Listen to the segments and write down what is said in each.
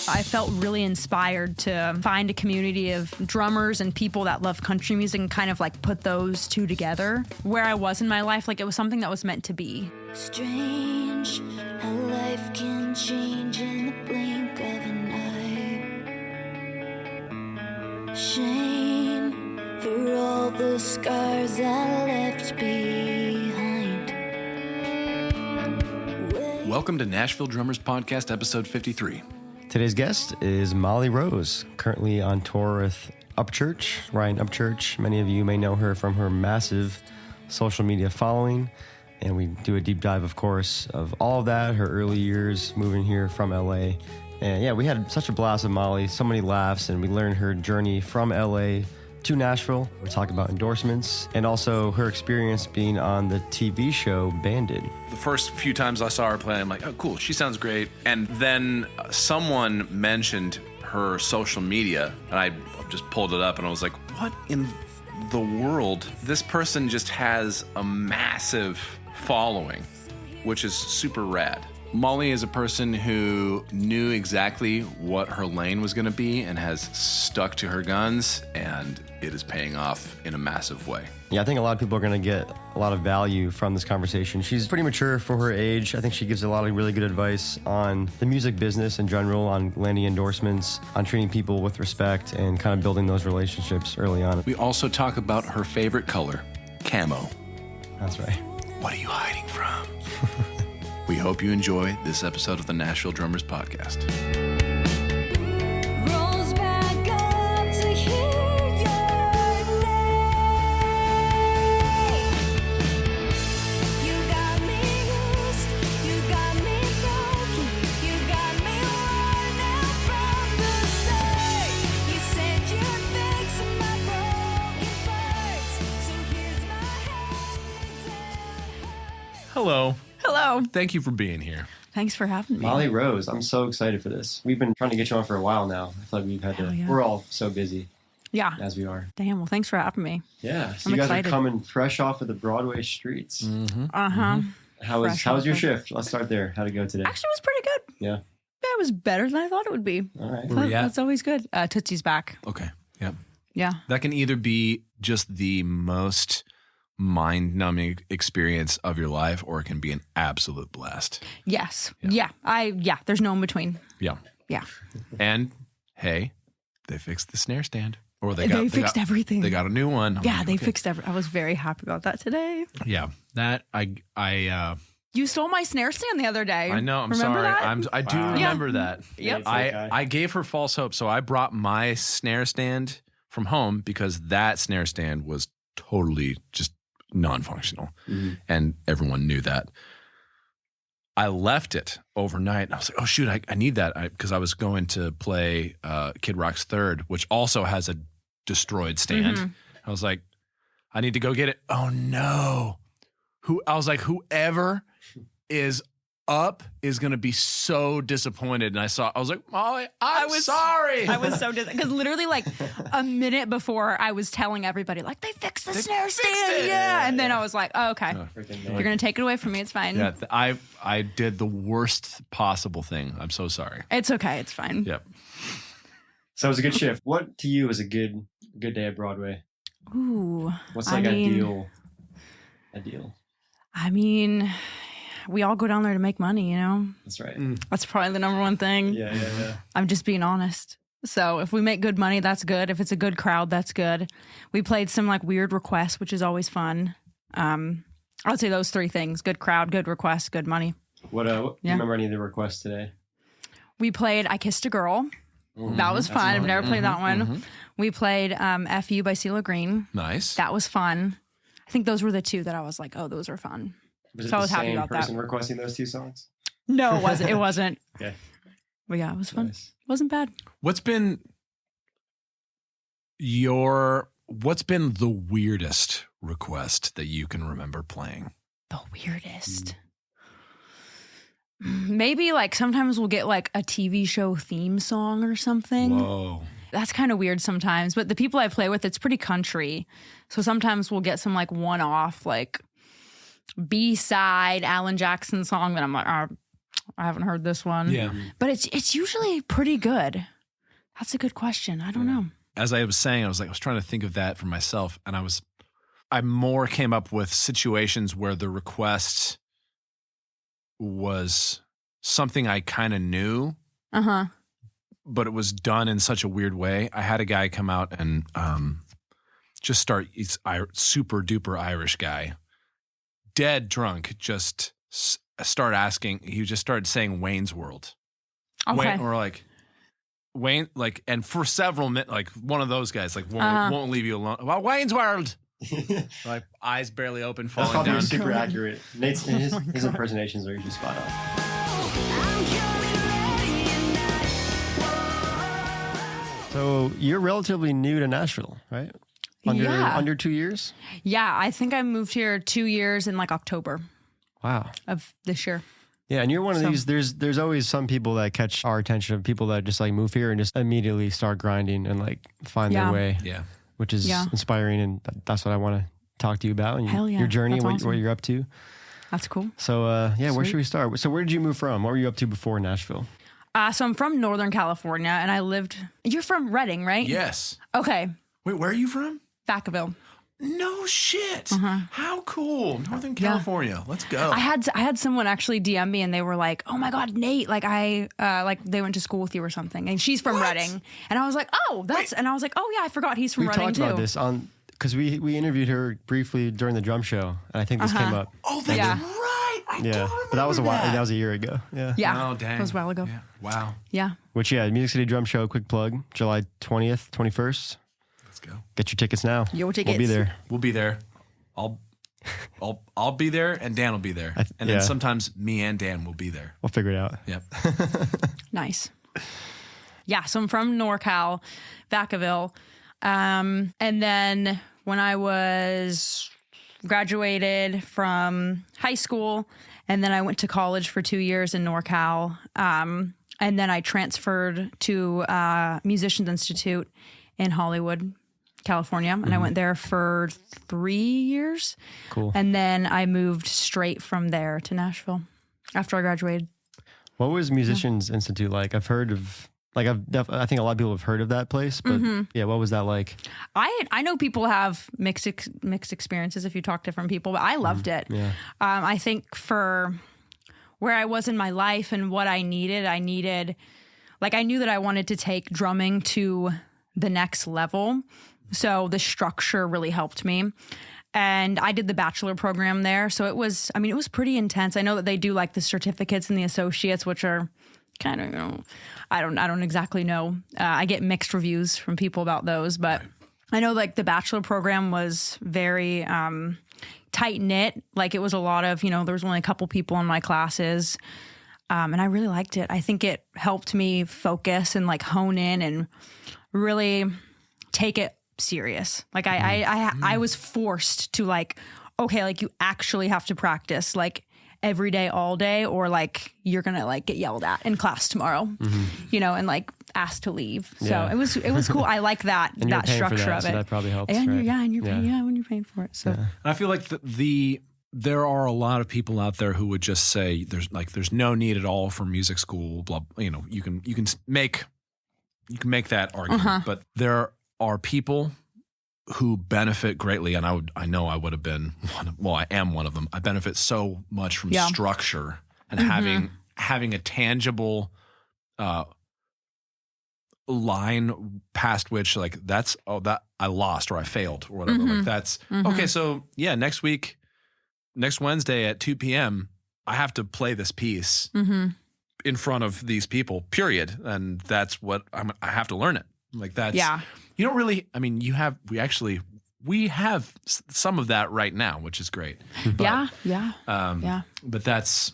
I felt really inspired to find a community of drummers and people that love country music and kind of like put those two together. Where I was in my life, like it was something that was meant to be. Strange how life can change in the blink of an eye. Shame for all the scars I left behind. Welcome to Nashville Drummers Podcast, episode 53. Today's guest is Molly Rose, currently on tour with Upchurch, Ryan Upchurch. Many of you may know her from her massive social media following, and we do a deep dive, of course, of all of that, her early years moving here from LA. And yeah, we had such a blast with Molly, so many laughs, and we learned her journey from LA to Nashville. We're talking about endorsements and also her experience being on the TV show Banded. The first few times I saw her play, I'm like, oh, cool, she sounds great. And then someone mentioned her social media, and I just pulled it up, and I was like, what in the world? This person just has a massive following, which is super rad. Molly is a person who knew exactly what her lane was going to be and has stuck to her guns, and it is paying off in a massive way. Yeah, I think a lot of people are going to get a lot of value from this conversation. She's pretty mature for her age. I think she gives a lot of really good advice on the music business in general, on landing endorsements, on treating people with respect, and kind of building those relationships early on. We also talk about her favorite color, camo. That's right. What are you hiding from? We hope you enjoy this episode of the Nashville Drummers Podcast. Rolls back up to hear your name. You got me lost, you got me broken, you got me running from the start. You said you'd fix my broken parts, so here's my hand. Hello. Hello. Thank you for being here. Thanks for having me. Molly Rose, I'm so excited for this. We've been trying to get you on for a while now. I feel like we've had to, yeah. we're all so busy Yeah. as we are. Damn. Well, thanks for having me. Yeah, so I'm you guys excited. are coming fresh off of the Broadway streets. Uh-huh. How was Fresh your off of- shift? Let's start there. How'd it go today? Actually, it was pretty good. Yeah, Yeah, it was better than I thought it would be. all right. Where we at? That's always good. Tootsie's back. Okay. Yep. Yeah. That can either be just the most mind-numbing experience of your life, or it can be an absolute blast. Yes. Yeah. There's no in between. Yeah. Yeah. And hey, they fixed the snare stand, or They fixed everything. They got a new one. I'm Yeah, like, they okay. fixed everything. I was very happy about that today. Yeah, that I You stole my snare stand the other day. know. I'm Remember sorry. that? I do Wow. remember that. Yep. I gave her false hope, so I brought my snare stand from home because that snare stand was totally just non-functional, and everyone knew that. I left it overnight, and I was like, "Oh shoot, I need that," because I was going to play Kid Rock's Third, which also has a destroyed stand. I was like, "I need to go get it." Oh no! I was like, whoever is up is going to be so disappointed. And I was like, Molly, I was sorry. I was so disappointed because literally like a minute before I was telling everybody like they fixed the snare stand. it. Yeah. And then I was like, oh, okay. Freaking You're going to take it away from me. It's fine. Yeah, I did the worst possible thing. I'm so sorry. It's okay. It's fine. Yep. So it was a good shift. What to you was a good day at Broadway? Ooh. What's I like mean- ideal? I mean, we all go down there to make money, you know? That's right. That's probably the number one thing. Yeah. I'm just being honest. So if we make good money, that's good. If it's a good crowd, that's good. We played some like weird requests, which is always fun. I would say those three things: good crowd, good requests, good money. What do you Yeah. remember any of the requests today? We played I Kissed a Girl. That was fun. I've never played that one. We played F You by CeeLo Green. Nice. That was fun. I think those were the two that I was like, oh, those are fun. Was it So I the was happy same about that. person requesting those two songs? No, it wasn't. It wasn't. Okay. But yeah, it was fun. Nice. Wasn't bad. What's been the weirdest request that you can remember playing? The weirdest. Maybe like sometimes we'll get like a TV show theme song or something. Whoa. That's kind of weird sometimes. But the people I play with, it's pretty country. So sometimes we'll get some like one-off like B-side Alan Jackson song that I'm like, I haven't heard this one. Yeah. But it's usually pretty good. That's a good question. I don't know. As I was saying, I was trying to think of that for myself, and I more came up with situations where the request was something I kind of knew, but it was done in such a weird way. I had a guy come out and just start. He's super duper Irish guy, dead drunk. Just start asking. He just started saying Wayne's World, Okay. or like. Wayne, like, and for several minutes, like one of those guys, like won't leave you alone. Well, Wayne's World, like eyes barely open, That's falling probably down. super accurate. Nate's his impersonations are usually spot on. So you're relatively new to Nashville, right? Under 2 years? Yeah, I think I moved here 2 years in like October Wow. of this year. Yeah, and you're one of these. There's always some people that catch our attention of people that just like move here and just immediately start grinding and like find their way. Yeah. Which is inspiring, and that's what I want to talk to you about and Hell yeah. your journey, That's what awesome. you're up to. That's cool. So where Sweet. should we start? So where did you move from? What were you up to before Nashville? So I'm from Northern California, and I lived. You're from Redding, right? Yes. Okay, Wait, where are you from? Vacaville. No shit. How cool. Northern California. Let's go. I had someone actually DM me, and they were like, "Oh my God, Nate! Like they went to school with you or something." And she's from Redding, and I was like, "Oh, that's." And I was like, "Oh yeah, I forgot he's from We Redding talked too." about this on because we interviewed her briefly during the drum show, and I think this came up. Oh, that's Yeah. right. I Yeah, don't but that was a while. remember That was a year ago. Yeah. Yeah, Oh, dang. that was a while ago. Yeah. Wow. Yeah. Which Music City Drum Show. Quick plug. July 20th, 21st. Let's go. Get your tickets now. Your tickets. We'll be there. We'll be there. I'll be there, and Dan will be there, and yeah. then sometimes me and Dan will be there. We'll figure it out. Yep. Nice. Yeah, so I'm from NorCal, Vacaville. And then when I was graduated from high school, and then I went to college for 2 years in NorCal. And then I transferred to Musicians Institute in Hollywood, California. And I went there for 3 years. Cool. And then I moved straight from there to Nashville after I graduated. What was Musicians Institute like? I've heard of, like, I think a lot of people have heard of that place, but yeah, what was that like? I know people have mixed experiences if you talk to different people, but I loved it. Yeah. I think for where I was in my life and what I needed, like, I knew that I wanted to take drumming to the next level. So the structure really helped me. And I did the bachelor program there. So it was pretty intense. I know that they do like the certificates and the associates, which are kind of, I don't exactly know. I get mixed reviews from people about those, but I know like the bachelor program was very tight knit. Like it was a lot of, there was only a couple people in my classes. And I really liked it. I think it helped me focus and like hone in and really take it serious. Like I was forced to like, okay, like you actually have to practice like every day, all day, or like you're gonna like get yelled at in class tomorrow, and like asked to leave. Yeah. So it was cool. I like that And you're that paying for structure that, of so it. that probably helps, And right? you're paying, when you're paying for it. So And I feel like there are a lot of people out there who would just say there's no need at all for music school. Blah, you can make that argument, but there are people who benefit greatly, and I know I would have been I am one of them. I benefit so much from structure and having a tangible line past which like that I lost or I failed or whatever. Like that's okay. So yeah, next Wednesday at 2 p.m. I have to play this piece in front of these people. Period, and that's what I have to learn it. Like that's You don't really. I mean, we have some of that right now, which is great. But, But that's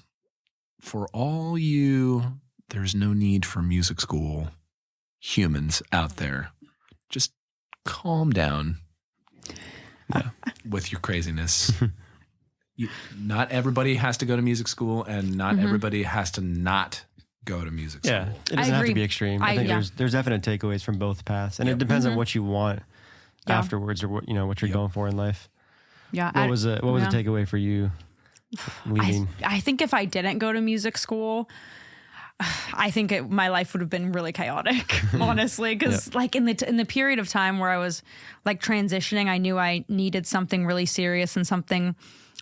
for all you. There's no need for music school humans out there. Just calm down with your craziness. Not everybody has to go to music school, and not everybody has to not go to music school. Yeah, it doesn't have to be extreme. I think there's definite takeaways from both paths, and it depends on what you want afterwards, or what you're going for in life. Yeah. What was a takeaway for you leaving? I think if I didn't go to music school, I think my life would have been really chaotic, honestly. Because like in the period of time where I was like transitioning, I knew I needed something really serious and something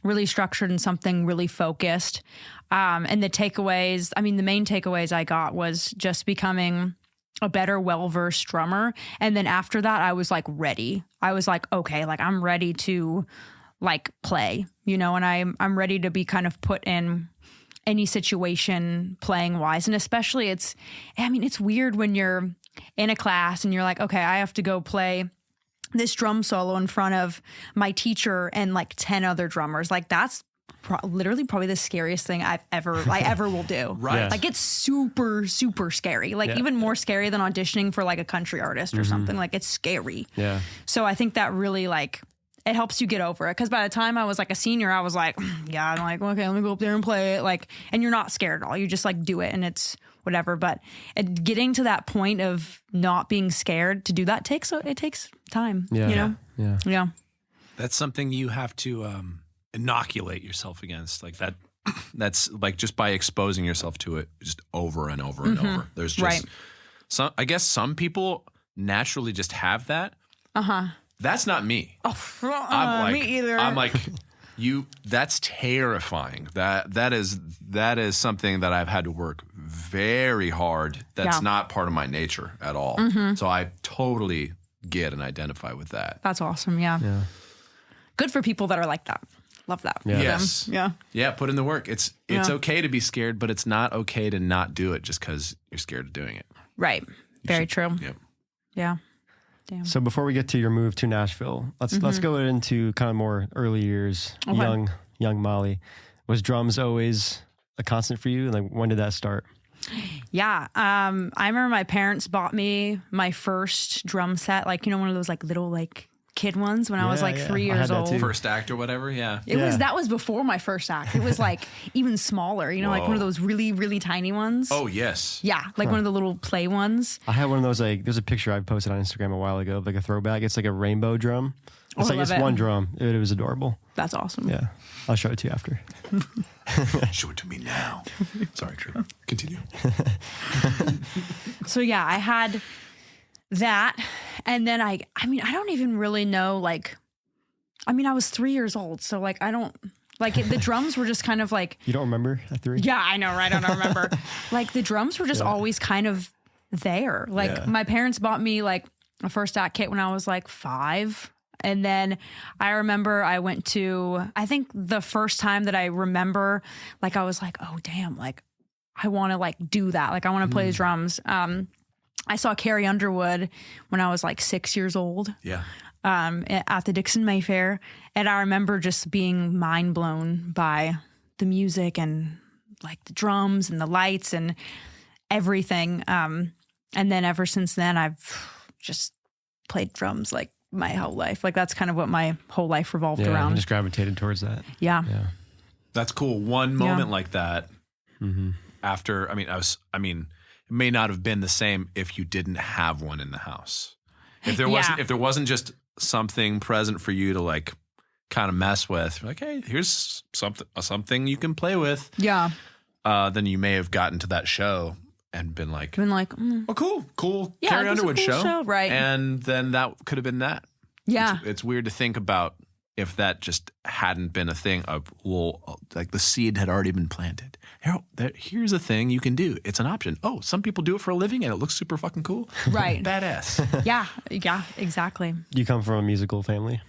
really structured and something really focused. And the takeaways, I mean, the main takeaways I got was just becoming a better, well-versed drummer. And then after that, I was like ready. I was like, okay, like I'm ready to like play, you know, and I'm ready to be kind of put in any situation playing wise. And especially it's weird when you're in a class and you're like, okay, I have to go play this drum solo in front of my teacher and like 10 other drummers. Like that's literally probably the scariest thing I ever will do. Right. Yeah. Like it's super, super scary. Like even more scary than auditioning for like a country artist or something. Like it's scary. Yeah. So I think that really like, it helps you get over it. Because by the time I was like a senior, I was like, yeah, I'm like, okay, let me go up there and play it. Like, and you're not scared at all. You just like do it and it's whatever. But getting to that point of not being scared to do that takes time. Yeah. You know? Yeah. Yeah. That's something you have to inoculate yourself against. Like that. That's like just by exposing yourself to it just over and over and over. There's just some. I guess some people naturally just have that. That's not me. I'm like, me either. I'm like, that's terrifying. That is something that I've had to work very hard. That's not part of my nature at all. So I totally get and identify with that. That's awesome. Yeah. Good for people that are like that. Love that. Yeah. Yes. Yeah. Yeah. Put in the work. It's okay to be scared, but it's not okay to not do it just because you're scared of doing it. Right. Very true. Yep. Yeah. Damn. So before we get to your move to Nashville, let's go into kind of more early years. Okay. Young Molly. Was drums always a constant for you? Like when did that start? Yeah. I remember my parents bought me my first drum set, like, you know, one of those like little like kid ones when I was like 3 I had years that old. too. First act or whatever. Yeah. That was before my first act. It was like even smaller, you know, like one of those really, really tiny ones. Oh, yes. Yeah. Like one of the little play ones. I had one of those, like, there's a picture I posted on Instagram a while ago, like a throwback. It's like a rainbow drum. It's I like, it's love it. one drum. It was adorable. That's awesome. Yeah. I'll show it to you after. Show it to me now. Sorry, Drew. Continue. So yeah, I had that. And then I don't even really know, like, I was 3 years old. So like, I don't, like the drums were just kind of like. You don't remember at 3? Yeah, I know, right? I don't remember. Like the drums were just always kind of there. Like my parents bought me like a first act kit when I was like 5. And then I remember I went to, I think the first time that I remember, like I was like, oh damn, like I want to like do that. Like I want to play the drums. I saw Carrie Underwood when I was like 6 years old. Yeah. At the Dixon Mayfair. And I remember just being mind blown by the music and like the drums and the lights and everything. And then ever since then, I've just played drums like my whole life. Like that's kind of what my whole life revolved I around. just gravitated towards that. Yeah. That's cool. One moment like that after, it may not have been the same if you didn't have one in the house. If there wasn't just something present for you to like kind of mess with, like, hey, here's something you can play with. Yeah. Then you may have gotten to that show and been like, oh, cool. Yeah, Carrie it was a Underwood cool show, right. And then that could have been that. Yeah. It's weird to think about if that just hadn't been a thing of, well, like the seed had already been planted. Here's a thing you can do. It's an option. Oh, some people do it for a living and it looks super fucking cool. Right. Badass. Yeah, exactly. You come from a musical family?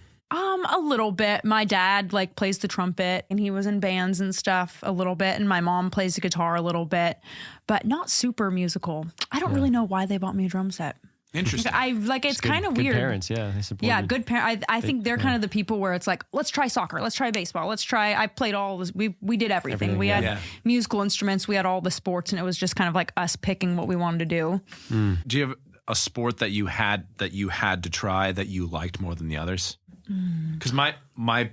A little bit. My dad like plays the trumpet and he was in bands and stuff a little bit. And my mom plays the guitar a little bit, but not super musical. I don't really know why they bought me a drum set. Interesting. It's kind of Good weird. parents, yeah. They supported. Yeah, good parents. I think they're kind of the people where it's like, let's try soccer, let's try baseball, I played all this. We did everything. We had musical instruments, we had all the sports, and it was just kind of like us picking what we wanted to do. Do you have a sport that you had to try that you liked more than the others? Because my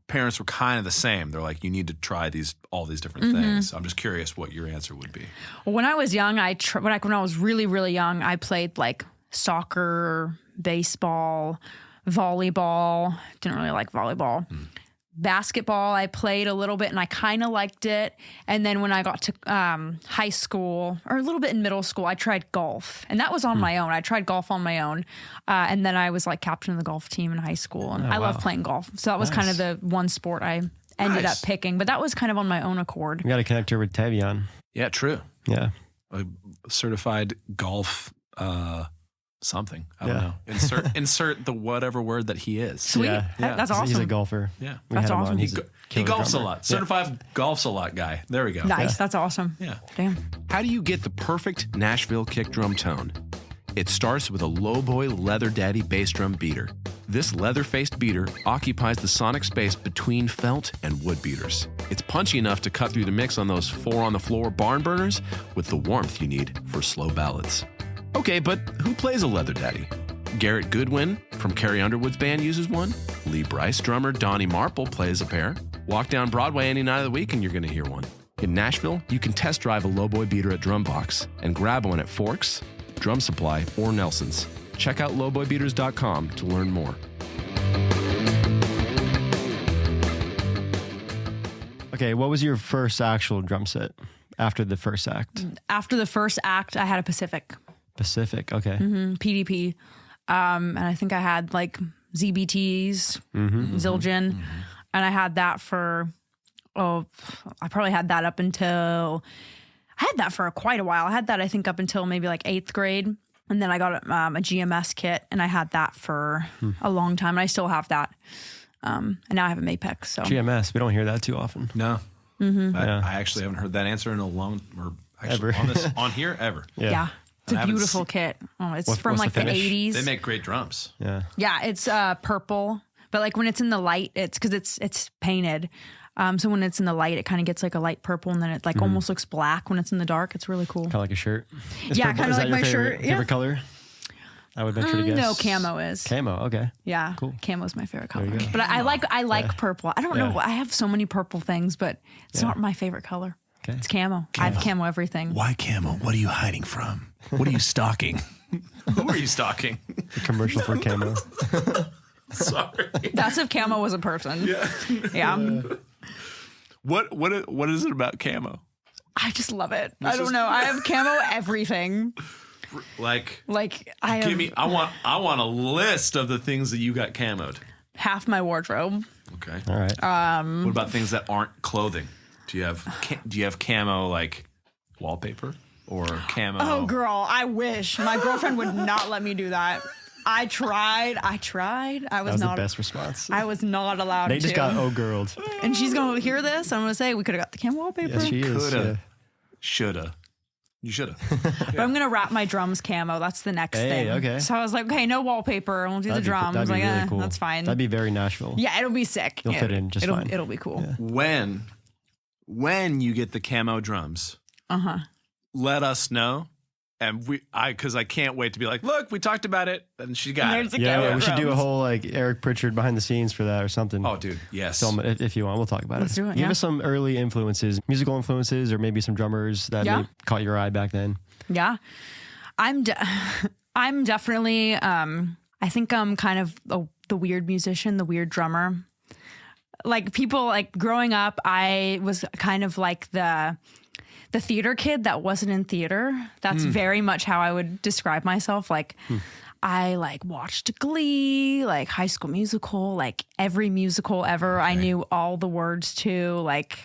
parents were kind of the same. They're like, you need to try all these different things. I'm just curious what your answer would be. Well, when I was young, when I was really, really young, I played like soccer, baseball, volleyball. Didn't really like volleyball. basketball I played a little bit and I kind of liked it. And then when I got to high school or a little bit in middle school, I tried golf, and that was on my own. I tried golf on my own. And then I was like captain of the golf team in high school, and I love playing golf. So that was kind of the one sport I ended up picking, but that was kind of on my own accord. We got to connect her with Tavion. Yeah, true. Yeah. A certified golf something. I don't know. Insert the whatever word that he is. Sweet. Yeah. That's awesome. He's a golfer. Yeah. That's awesome. He golfs a lot. Certified golfs a lot guy. There we go. Nice. That's awesome. Yeah. Damn. How do you get the perfect Nashville kick drum tone? It starts with a lowboy leather daddy bass drum beater. This leather-faced beater occupies the sonic space between felt and wood beaters. It's punchy enough to cut through the mix on those 4-on-the-floor barn burners with the warmth you need for slow ballads. Okay, but who plays a leather daddy? Garrett Goodwin from Carrie Underwood's band uses one. Lee Bryce drummer Donnie Marple plays a pair. Walk down Broadway any night of the week and you're going to hear one. In Nashville, you can test drive a lowboy beater at Drumbox and grab one at Forks, Drum Supply, or Nelson's. Check out lowboybeaters.com to learn more. Okay, what was your first actual drum set after the first act? After the first act, I had a Pacific. Pacific, okay. PDP. And I think I had like ZBTs, Zildjian. And I had that for, I probably had that up until, I had that for quite a while. I had that, I think, up until maybe like 8th grade. And then I got a GMS kit, and I had that for a long time. And I still have that. And now I have a Mapex. So GMS, we don't hear that too often. No. I actually haven't heard that answer in a long, or actually Ever. on here ever. yeah. It's a beautiful kit. Oh, it's from what's like the the finish? 80s. They make great drums. Yeah. Yeah, it's purple, but like when it's in the light, it's because it's painted. So when it's in the light, it kind of gets like a light purple, and then it like almost looks black when it's in the dark. It's really cool. Kind of like a shirt. Yeah, kind of like my shirt. Favorite color? I would venture to guess. No, camo is. Camo, okay. Yeah, Cool. Camo's my favorite color. you go. But I like purple. I don't know. Yeah. I have so many purple things, but it's not my favorite color. Okay. It's camo. I have camo everything. Why camo? What are you hiding from? What are you stalking? Who are you stalking? The commercial for camo. Sorry. That's if camo was a person. Yeah. What is it about camo? I just love it. I don't know. I have camo everything. Like I have give me. I want a list of the things that you got camoed. half my wardrobe. Okay. All right. What about things that aren't clothing? Do you have camo like wallpaper or camo? Oh, girl, I wish. My girlfriend would not let me do that. I tried. I that was the best response. I was not allowed They to. just got girled. And she's going to hear this. I'm going to say we could have got the camo wallpaper. Yes, she is. Coulda, shoulda. You shoulda. But I'm going to wrap my drums camo. That's the next thing. Okay. So I was like, okay, no wallpaper. We'll do the drums. That'd be Like, really cool. that's fine. That'd be very Nashville. Yeah, it'll be sick. You'll fit in just fine. It'll be cool. Yeah. When you get the camo drums, let us know. And because I can't wait to be like, look, we talked about it, and she got There's it. the Yeah, camo we should do a drums. whole like Eric Pritchard behind the scenes for that or something. Oh, dude, yes. Film it if you want. We'll talk about Let's do it, Give yeah. us some early influences, musical influences, or maybe some drummers that Yeah. maybe caught your eye back then. Yeah. I'm definitely, I think I'm kind of the weird musician, the weird drummer. Like people like growing up, I was kind of like the theater kid that wasn't in theater. That's very much how I would describe myself. Like I like watched Glee, like High School Musical, like every musical ever. I knew all the words to. Like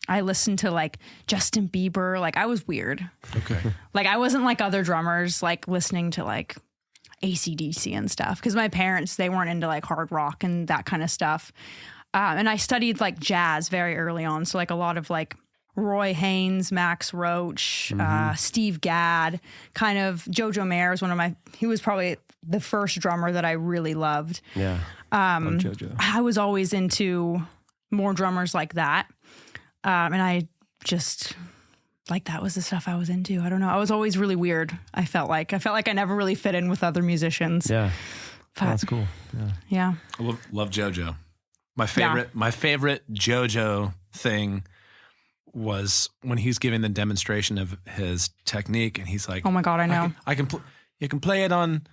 I listened to like Justin Bieber. Like I was weird. Okay. Like I wasn't like other drummers, like listening to like AC/DC and stuff. Because my parents, they weren't into like hard rock and that kind of stuff. And I studied like jazz very early on. So like a lot of like Roy Haynes, Max Roach, Steve Gadd, kind of Jojo Mayer is he was probably the first drummer that I really loved. Yeah. Love JoJo. I was always into more drummers like that. And I just like that was the stuff I was into. I don't know. I was always really weird. I felt like I never really fit in with other musicians. Yeah. But, That's cool. Yeah. Yeah. I love JoJo. My favorite JoJo thing was when he's giving the demonstration of his technique, and he's like, Oh my God, I know. You can play it on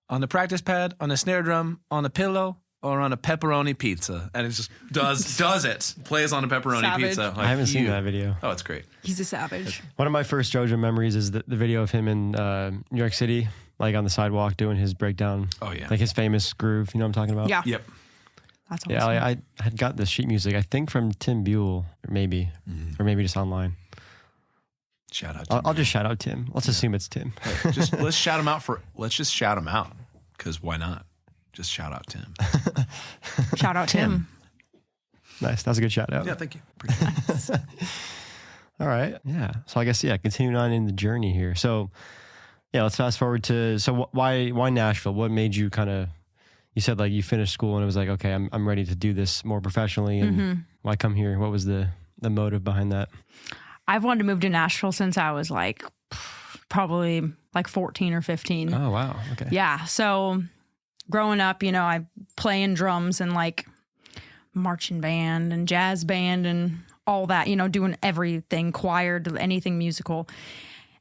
the practice pad, on a snare drum, on a pillow, or on a pepperoni pizza, and it just does it. Plays on a pepperoni Savage. pizza. I haven't seen that video. Oh, it's great. He's a savage. One of my first JoJo memories is the video of him in New York City, like on the sidewalk doing his breakdown. Oh yeah, Like his famous groove. You know what I'm talking about? Yeah. Yep. That's awesome. Yeah, I had got the sheet music, I think from Tim Buell, or maybe just online. Shout out. I'll just shout out Tim. Let's assume it's Tim. Hey, let's shout him out because why not? Just shout out Tim. Shout out Tim. Nice. That was a good shout out. Yeah, thank you. Appreciate it. All right. Yeah. So I guess, continuing on in the journey here. So, let's fast forward to, why Nashville? What made you you said like you finished school and it was like, okay, I'm ready to do this more professionally. And why come here? What was the motive behind that? I've wanted to move to Nashville since I was like probably like 14 or 15. Oh, wow. Okay. Yeah. So growing up, I play in drums and like marching band and jazz band and all that, doing everything, choir, anything musical.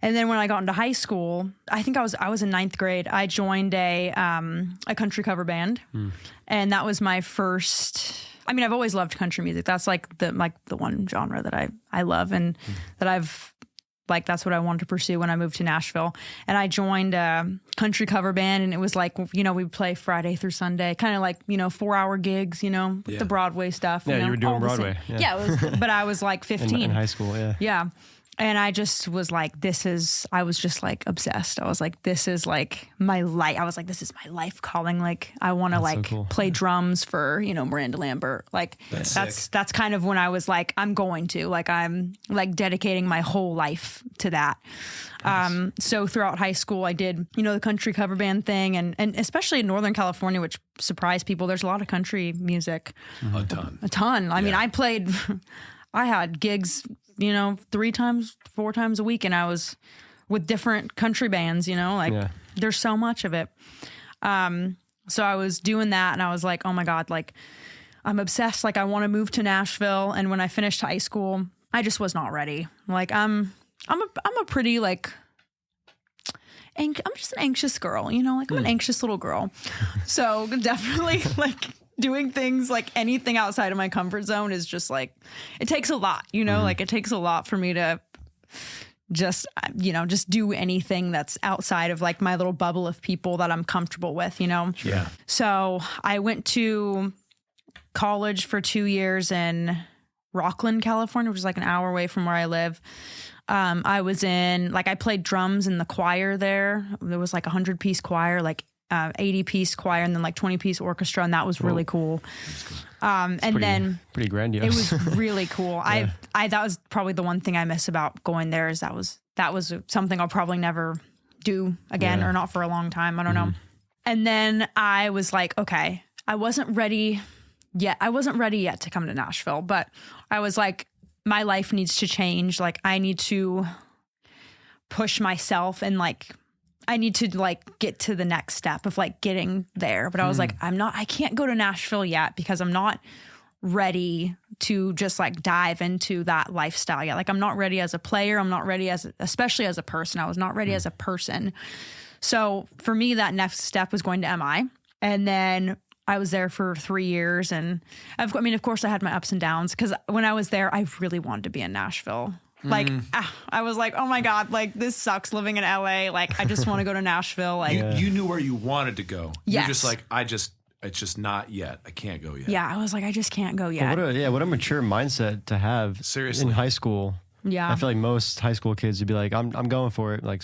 And then when I got into high school, I think I was in 9th grade. I joined a country cover band, and that was my first. I mean, I've always loved country music. That's like the one genre that I love, and that I've that's what I wanted to pursue when I moved to Nashville. And I joined a country cover band, and it was like we'd play Friday through Sunday, kind of like 4-hour gigs, with the Broadway stuff. Yeah, you were doing all the Broadway. same. Yeah, it was, but I was like 15 in high school. Yeah. Yeah. And I just was like, I was just like obsessed. I was like, this is like my life. I was like, this is my life calling. Like, I want to so cool. play drums for, Miranda Lambert. Like that's kind of when I was like, I'm going to, like, I'm like dedicating my whole life to that. Nice. So throughout high school, I did, the country cover band thing. And especially in Northern California, which surprised people, there's a lot of country music. A ton. I mean, I had gigs 3 times, 4 times a week. And I was with different country bands, there's so much of it. So I was doing that and I was like, oh my God, like I'm obsessed. Like I want to move to Nashville. And when I finished high school, I just was not ready. Like I'm a pretty like, I'm just an anxious girl, like I'm an anxious little girl. So definitely like doing things like anything outside of my comfort zone is just like, it takes a lot, like it takes a lot for me to just do anything that's outside of like my little bubble of people that I'm comfortable with, Yeah. So I went to college for 2 years in Rockland, California, which is like an hour away from where I live. I was I played drums in the choir there. There was like 100-piece choir, like 80-piece choir, and then like 20-piece orchestra, and that was really cool. Pretty grandiose. It was really cool. Yeah. That was probably the one thing I miss about going there is that was something I'll probably never do again, or not for a long time. I don't know. And then I was like, okay, I wasn't ready yet to come to Nashville, but I was like, my life needs to change. Like I need to push myself and like I need to like get to the next step of like getting there. But I was like, I can't go to Nashville yet because I'm not ready to just like dive into that lifestyle yet. Like I'm not ready as a player. I'm not ready especially as a person. I was not ready as a person. So for me, that next step was going to MI. And then I was there for 3 years. And of course I had my ups and downs because when I was there, I really wanted to be in Nashville. Like, I was like, oh my God, like this sucks living in LA. Like, I just want to go to Nashville. Like, you knew where you wanted to go. Yes. You're just like, it's just not yet. I can't go yet. Yeah. I was like, I just can't go yet. What a mature mindset to have. Seriously. In high school. Yeah. I feel like most high school kids would be like, I'm going for it. Like,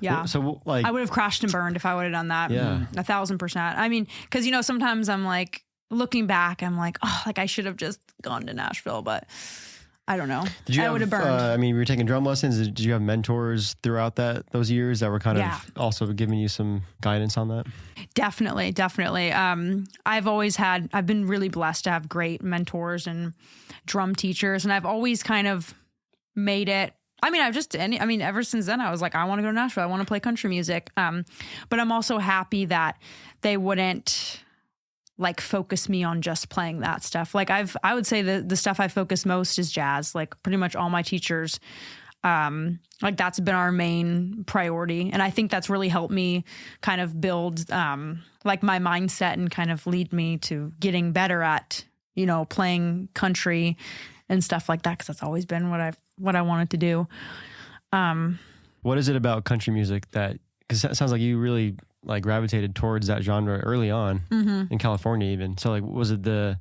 Yeah. So like, I would have crashed and burned if I would have done that. Yeah. 1,000%. I mean, cause sometimes I'm like looking back, I'm like, oh, like I should have just gone to Nashville, but I don't know. I would have burned. You were taking drum lessons. Did you have mentors throughout those years that were kind of also giving you some guidance on that? Definitely. I've been really blessed to have great mentors and drum teachers, and I've always kind of made it. Ever since then, I was like, I want to go to Nashville. I want to play country music. But I'm also happy that they wouldn't like focus me on just playing that stuff. Like I would say the stuff I focus most is jazz. Like pretty much all my teachers Like that's been our main priority. And I think that's really helped me kind of build like my mindset and kind of lead me to getting better at, you know, playing country and stuff like that. Cause that's always been what I wanted to do. What is it about country music that, cause it sounds like you really like gravitated towards that genre early on in California even. So like, was it the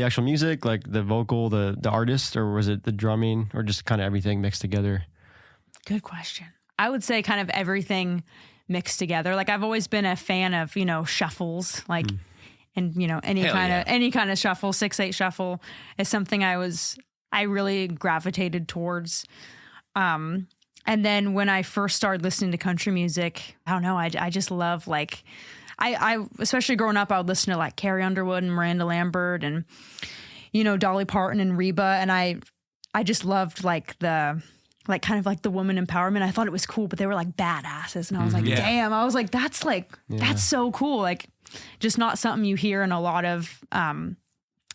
actual music, like the vocal, the artist, or was it the drumming, or just kind of everything mixed together? Good question. I would say kind of everything mixed together. Like I've always been a fan of, you know, shuffles, like, and you know, any kind of shuffle, 6/8 shuffle is something I really gravitated towards. And then when I first started listening to country music, I don't know, I just love like, I especially growing up, I would listen to like Carrie Underwood and Miranda Lambert and, you know, Dolly Parton and Reba. And I just loved like kind of like the woman empowerment. I thought it was cool, but they were like badasses. And I was like, damn, I was like, that's so cool. Like just not something you hear in a lot of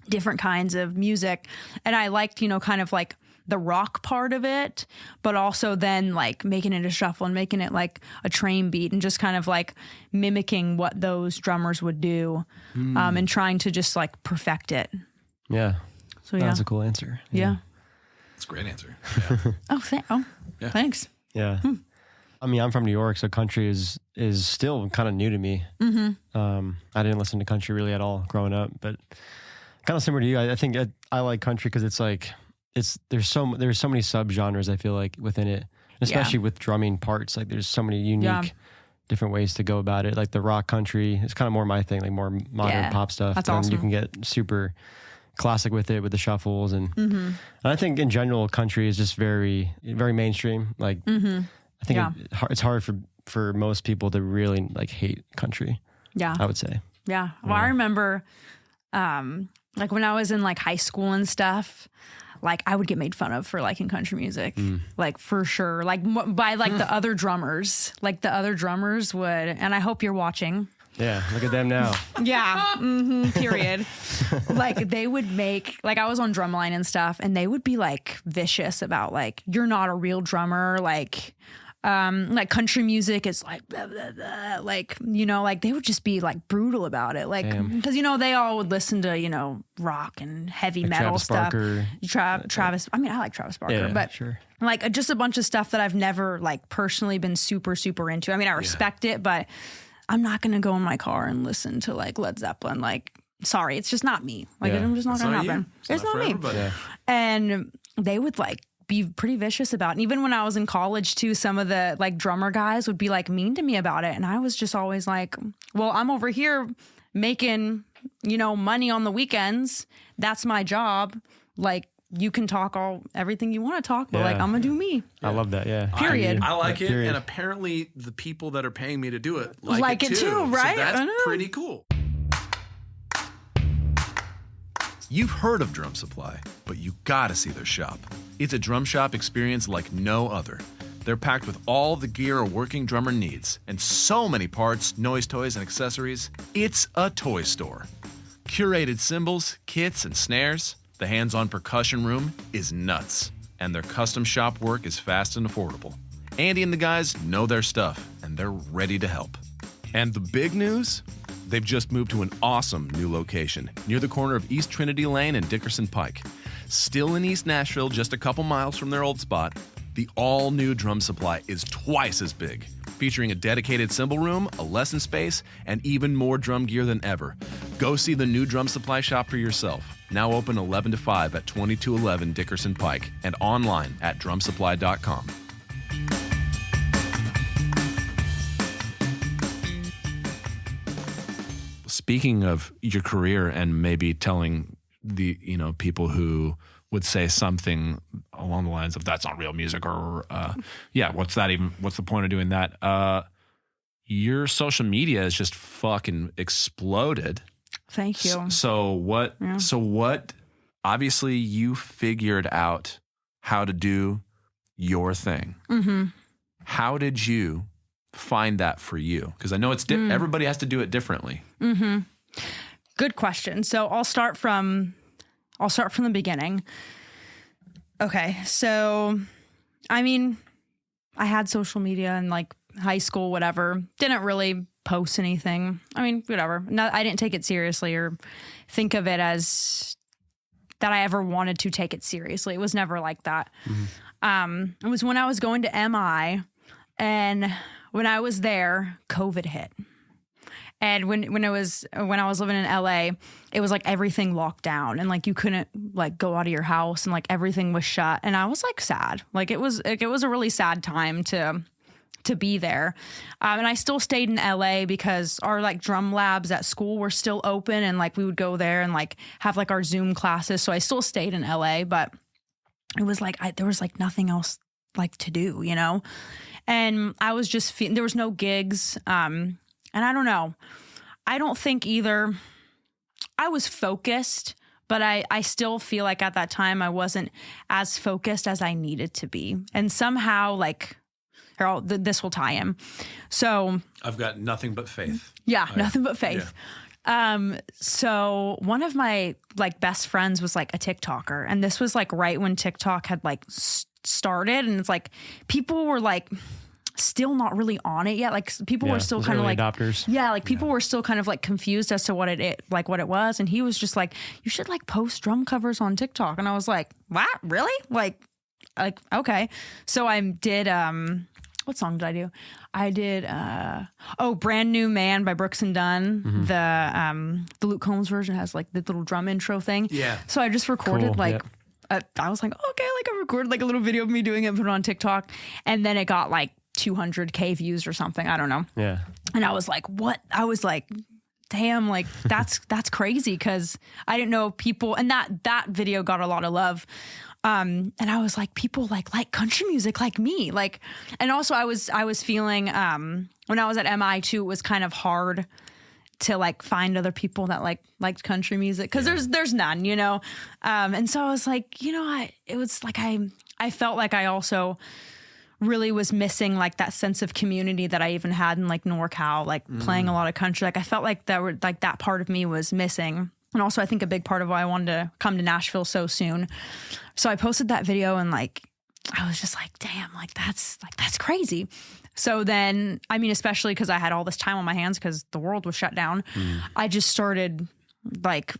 different kinds of music. And I liked, you know, kind of like the rock part of it, but also then like making it a shuffle and making it like a train beat and just kind of like mimicking what those drummers would do and trying to just like perfect it. Yeah. So yeah. That's a cool answer. Yeah. That's a great answer. Yeah. Thanks. Yeah. I mean, I'm from New York, so country is still kind of new to me. I didn't listen to country really at all growing up, but kind of similar to you. I think I like country because it's like there's so many subgenres I feel like within it, especially with drumming parts. Like there's so many unique different ways to go about it. Like the rock country, it's kind of more my thing, like more modern pop stuff. That's and awesome. You can get super classic with it, with the shuffles, and I think in general country is just very, very mainstream. Like I think it's hard for most people to really like hate country. Yeah, I would say. Yeah. Well, I remember like when I was in like high school and stuff, like I would get made fun of for liking country music, like for sure, like by like the other drummers, would, and I hope you're watching. Yeah, look at them now. Yeah, period. Like they would make, like I was on drumline and stuff, and they would be like vicious about like, you're not a real drummer, like country music is like blah, blah, blah. Like, you know, like they would just be like brutal about it, like because you know they all would listen to, you know, rock and heavy like metal stuff. Travis, I mean I like Travis Barker, but sure. Like just a bunch of stuff that I've never like personally been super into. I mean I respect it, but I'm not gonna go in my car and listen to like Led Zeppelin. Like, sorry, it's just not me. Like I'm just not gonna happen. It's not me. And they would like be pretty vicious about it. And even when I was in college too, some of the like drummer guys would be like mean to me about it. And I was just always like, well, I'm over here making, you know, money on the weekends. That's my job. Like you can talk everything you want to talk, but like I'm gonna do me. I love that. Yeah. Period. I like it. Period. And apparently the people that are paying me to do it like it too, right? So that's pretty cool. You've heard of Drum Supply, but you gotta see their shop. It's a drum shop experience like no other. They're packed with all the gear a working drummer needs, and so many parts, noise toys, and accessories. It's a toy store. Curated cymbals, kits, and snares. The hands-on percussion room is nuts, and their custom shop work is fast and affordable. Andy and the guys know their stuff, and they're ready to help. And the big news? They've just moved to an awesome new location near the corner of East Trinity Lane and Dickerson Pike. Still in East Nashville, just a couple miles from their old spot, the all-new Drum Supply is twice as big, featuring a dedicated cymbal room, a lesson space, and even more drum gear than ever. Go see the new Drum Supply shop for yourself. Now open 11 to 5 at 2211 Dickerson Pike and online at drumsupply.com. Speaking of your career and maybe telling the, you know, people who would say something along the lines of that's not real music or what's the point of doing that? Your social media has just fucking exploded. Thank you. So what obviously you figured out how to do your thing. How did you find that for you? Because I know it's everybody has to do it differently. Good question. So I'll start from the beginning. Okay, so I mean, I had social media in like high school, whatever. Didn't really post anything. I mean, whatever. No, I didn't take it seriously or think of it as that I ever wanted to take it seriously. It was never like that. It was when I was going to MI, and when I was there, COVID hit. And when I was living in LA, it was like everything locked down and like you couldn't like go out of your house and like everything was shut. And I was like sad. Like it was a really sad time to be there. And I still stayed in LA because our like drum labs at school were still open and like we would go there and like have like our Zoom classes. So I still stayed in LA, but it was like there was like nothing else like to do, you know? And I was just there was no gigs. And I don't know. I don't think either I was focused, but I still feel like at that time I wasn't as focused as I needed to be. And somehow like, this will tie in. So I've got nothing but faith. Yeah, nothing but faith. Yeah. So one of my like best friends was like a TikToker, and this was like right when TikTok had like started, and it's like people were like still not really on it yet. Like people were still kind of like adopters. Yeah, like people were still kind of like confused as to what it was, and he was just like, you should like post drum covers on TikTok, and I was like, what, really? Like okay. So I did what song did I do? I did Brand New Man by Brooks and Dunn. The Luke Combs version has like the little drum intro thing. Yeah. So I just recorded Cool, like I was like, okay, like I recorded like a little video of me doing it, put it on TikTok, and then it got like 200K views or something. I don't know. Yeah. And I was like, what? I was like, damn, like that's crazy, because I didn't know people, and that video got a lot of love. And I was like, people like country music like me. Like, and also I was feeling when I was at MI too, it was kind of hard to like find other people that liked country music, because there's none, you know. And so I was like, you know, it was like I felt like I also really was missing like that sense of community that I even had in like NorCal, like playing a lot of country. Like I felt like that part of me was missing. And also I think a big part of why I wanted to come to Nashville so soon. So I posted that video, and like I was just like, damn, like that's crazy. So then, I mean, especially because I had all this time on my hands because the world was shut down, I just started like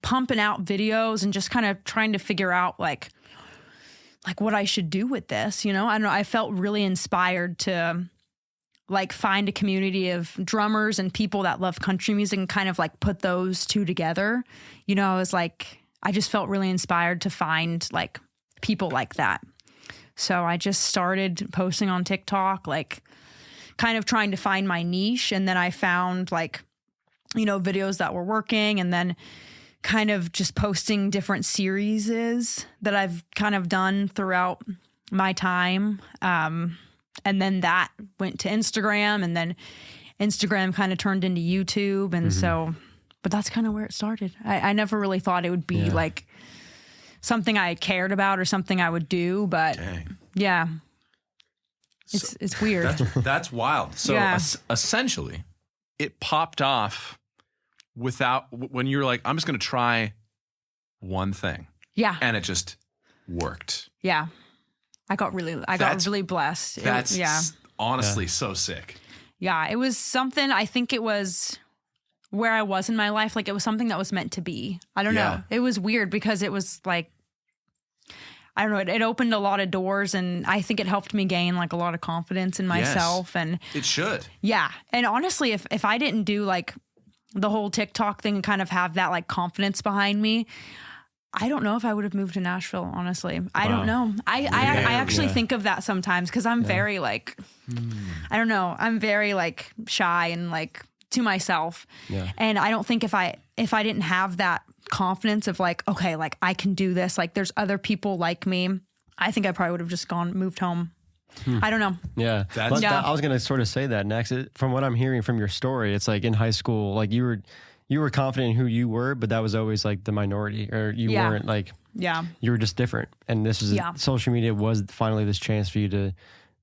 pumping out videos and just kind of trying to figure out like what I should do with this, you know? I don't know. I felt really inspired to like find a community of drummers and people that love country music and kind of like put those two together. You know, I just felt really inspired to find like people like that. So I just started posting on TikTok, like kind of trying to find my niche. And then I found like, you know, videos that were working, and then kind of just posting different series that I've kind of done throughout my time. And then that went to Instagram, and then Instagram kind of turned into YouTube. And so, but that's kind of where it started. I never really thought it would be like something I cared about or something I would do, but yeah, it's weird. That's wild. So essentially it popped off when you were like, I'm just going to try one thing. Yeah. And it just worked. Yeah. I got really blessed. That's honestly so sick. Yeah. It was something, I think it was where I was in my life. Like it was something that was meant to be. I don't know. It was weird because it was like, I don't know. It opened a lot of doors, and I think it helped me gain like a lot of confidence in myself. Yes, and it should. Yeah. And honestly, if I didn't do like the whole TikTok thing and kind of have that like confidence behind me, I don't know if I would have moved to Nashville, honestly. I don't know. I actually think of that sometimes, because I'm very like, I don't know. I'm very like shy and like to myself. Yeah. And I don't think if I didn't have that confidence of like, okay, like I can do this, like there's other people like me, I think I probably would have just moved home. I don't know. Yeah. I was going to sort of say that next. From what I'm hearing from your story, it's like in high school, like you were confident in who you were, but that was always like the minority, or you weren't like, you were just different. And this was social media was finally this chance for you to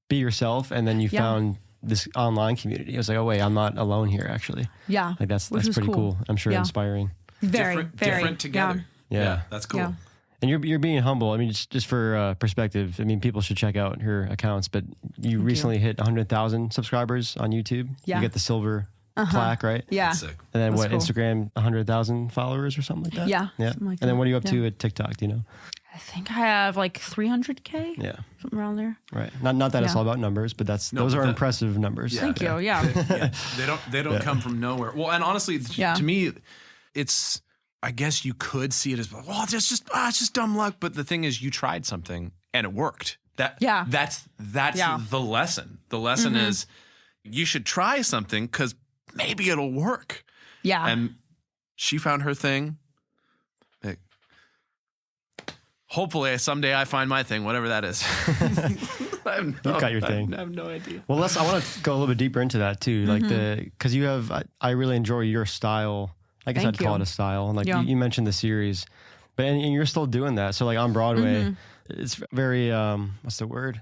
be yourself. And then you found this online community. It was like, oh wait, I'm not alone here actually. Yeah. Like that's pretty cool. I'm sure inspiring. Very different together. Yeah. That's cool. Yeah. And you're being humble. I mean, just for perspective, I mean, people should check out her accounts, but you recently hit 100,000 subscribers on YouTube. Yeah. You get the silver plaque, right? Yeah. That's sick. And then That's cool. Instagram, 100,000 followers or something like that? Yeah, Yeah. something like and then that. what are you up Yeah. to at TikTok? Do you know? I think I have like 300K, Yeah. something around there. Right. Not that it's Yeah. all about numbers, but No, those but are that- impressive numbers. Yeah. Thank you. Yeah. They don't come from nowhere. Well, and honestly, Yeah. to me, it's, I guess you could see it as, well, it's just dumb luck. But the thing is, you tried something and it worked. That's Yeah. the lesson. The lesson is you should try something because maybe it'll work. Yeah. And she found her thing. Like, hopefully someday I find my thing, whatever that is. You've got your thing. I have no idea. Well, I want to go a little bit deeper into that too. Like because you have, I really enjoy your style. I guess Thank I'd call you. it a style. And like Yeah. you mentioned the series, but and you're still doing that. So like on Broadway, it's very, what's the word?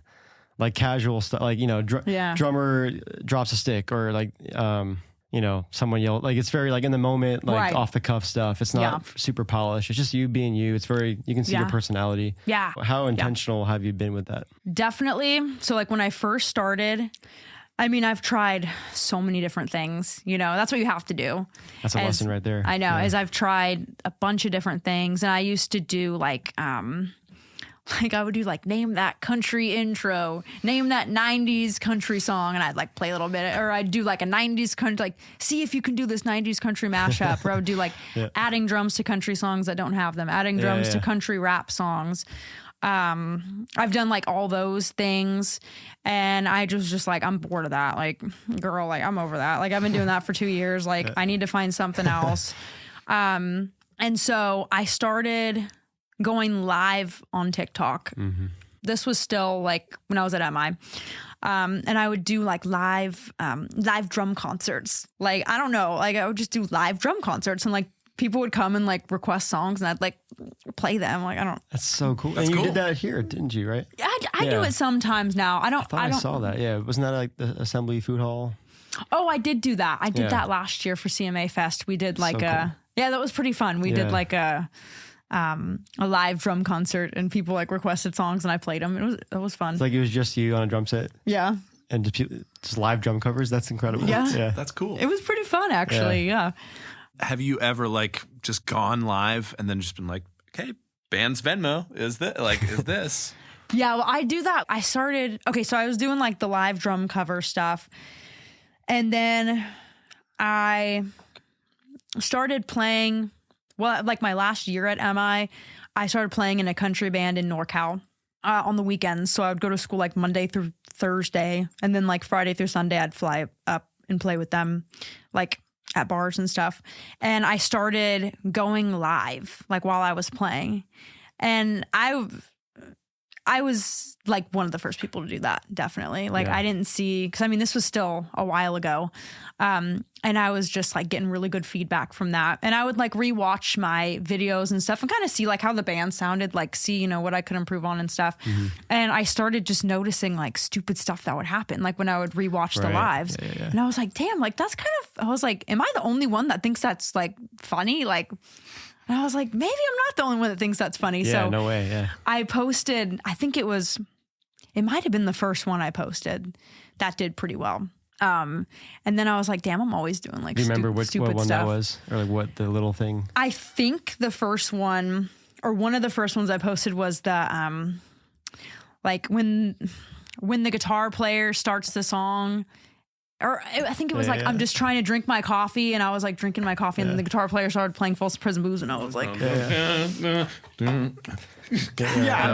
Like casual stuff. Like, Yeah. drummer drops a stick or like, someone yell. Like it's very like in the moment, like Right. off the cuff stuff. It's not Yeah. super polished. It's just you being you. It's very, you can see Yeah. your personality. Yeah. How intentional have you been with that? Definitely. So like when I first started, I mean, I've tried so many different things, that's what you have to do. That's a lesson right there. I know, Yeah. as I've tried a bunch of different things, and I used to do like I would do like name that country intro, name that 90s country song, and I'd like play a little bit, or I'd do like a 90s country, like see if you can do this 90s country mashup, or I would do like adding drums to country songs that don't have them, adding drums to country rap songs. I've done like all those things, and I just like, I'm bored of that. Like, girl, like I'm over that. Like I've been doing that for 2 years. Like I need to find something else. And so I started going live on TikTok. This was still like when I was at MI. And I would do like live drum concerts. Like, I don't know, like I would just do live drum concerts, and like people would come and like request songs, and I'd like play them. Like, I don't. That's so cool. And you cool. did that here, didn't you? Right? I do Yeah. it sometimes now. I thought I don't. saw that. Yeah, wasn't that like the Assembly Food Hall? Oh, I did do that. I did Yeah. that last year for CMA Fest. We did like So cool. yeah, that was pretty fun. We Yeah. did like a live drum concert, and people like requested songs, and I played them. It was fun. It's like it was just you on a drum set Yeah, and just live drum covers. That's incredible. Yeah. That's cool. it was pretty fun actually. Yeah. Have you ever like just gone live and then just been like, okay, band's Venmo is this? Yeah, well, I do that. I started, so I was doing like the live drum cover stuff. And then I started playing, like my last year at MI, I started playing in a country band in NorCal on the weekends. So I would go to school like Monday through Thursday. And then like Friday through Sunday, I'd fly up and play with them like at bars and stuff. And I started going live like while I was playing. And I was like one of the first people to do that, definitely. Like I didn't see, because I mean, this was still a while ago. And I was just like getting really good feedback from that. And I would like rewatch my videos and stuff and kind of see like how the band sounded, like see, what I could improve on and stuff. And I started just noticing like stupid stuff that would happen, like when I would rewatch the Right. lives. Yeah. And I was like, damn, like that's kind of, I was like, am I the only one that thinks that's like funny? Like, and I was like, maybe I'm not the only one that thinks that's funny. Yeah, So no way. Yeah. I posted, I think it might have been the first one I posted that did pretty well. And then I was like, damn, I'm always doing like Do you remember stupid what one stuff. that was, or like what the little thing? I think the first one, or one of the first ones I posted was the, like when the guitar player starts the song, or I think it was like, Yeah. I'm just trying to drink my coffee, and I was like drinking my coffee, and then the guitar player started playing False Prison Blues, and I was like, Yeah.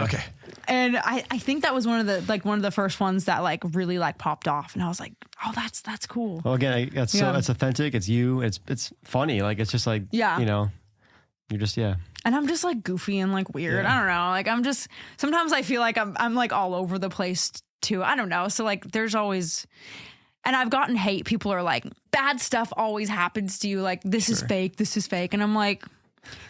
Okay. and I think that was one of the first ones that like really like popped off, and I was like, oh, that's cool. Well, again, it's it's authentic. It's you. It's funny. Like it's just like Yeah. you're just And I'm just like goofy and like weird. Yeah. I don't know. Like I'm just, sometimes I feel like I'm like all over the place too. I don't know. So like there's always, and I've gotten hate. People are like, bad stuff always happens to you. Like this is fake. This is fake. And I'm like,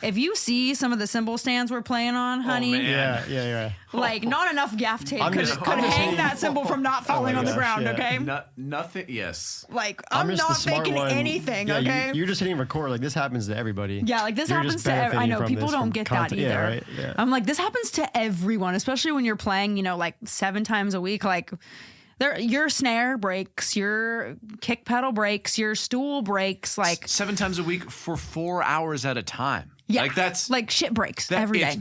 If you see some of the cymbal stands we're playing on, honey, man. Yeah. like not enough gaff tape I'm could just- could I'm just hang saying- that cymbal from not falling on the gosh, ground, yeah. okay? Nothing. Yes. Like I'm just the not smart faking one. anything, Yeah, okay? You're just hitting record. Like this happens to everybody. Yeah, like this You're happens just to. I benefiting know from people this don't from get content. that either. Yeah, right. Yeah. I'm like, this happens to everyone, especially when you're playing, like 7 times a week. Like, your snare breaks, your kick pedal breaks, your stool breaks. Like, 7 times a week for 4 hours at a time. yeah, Like that's like shit breaks every day.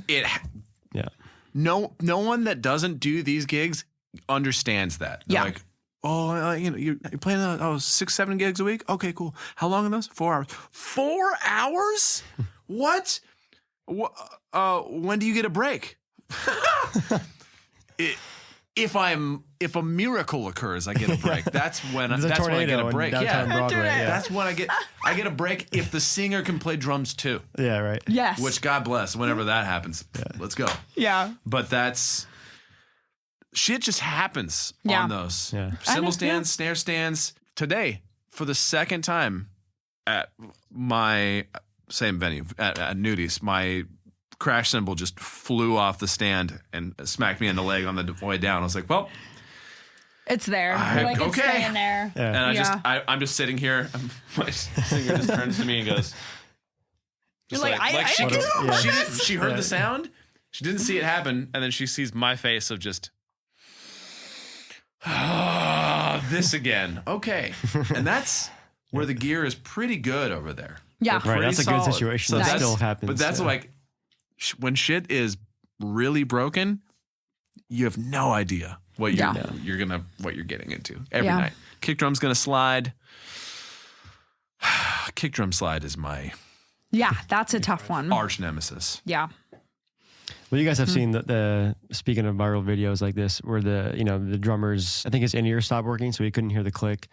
Yeah. No one that doesn't do these gigs understands that. They're Yeah. like, oh, you're playing 6, 7 gigs a week. Okay, cool. How long are those? 4 hours. 4 hours? What? When do you get a break? If a miracle occurs, I get a break. That's when I get a break. Downtown Broadway. Yeah. That's when I get a break if the singer can play drums too. Yeah, right. Yes. Which God bless. Whenever that happens, let's go. yeah. But that's shit just happens Yeah. on those. Yeah. Cymbal yeah. stands, snare stands. Today, for the second time at my same venue at Noodles, my crash cymbal just flew off the stand and smacked me in the leg on the way down. I was like, well, It's there. Like, it's okay. staying there. Yeah. and I'm just sitting here. My singer just turns to me and goes, You're just like, I she, didn't do it on she, purpose. she heard Yeah. the sound. She didn't see it happen. And then she sees my face of just, this again. Okay. And that's where the gear is pretty good over there. Yeah. They're Right, pretty that's a good solid. situation. That that's- still happens, But that's yeah. like, when shit is really broken, you have no idea what you're what you're getting into every Yeah. night. Kick drum's gonna slide. Kick drum slide is my Yeah, that's a tough one. arch nemesis. Yeah. Well, you guys Hmm. have seen the speaking of viral videos like this, where the drummers, I think his in-ear stopped working, so he couldn't hear the click.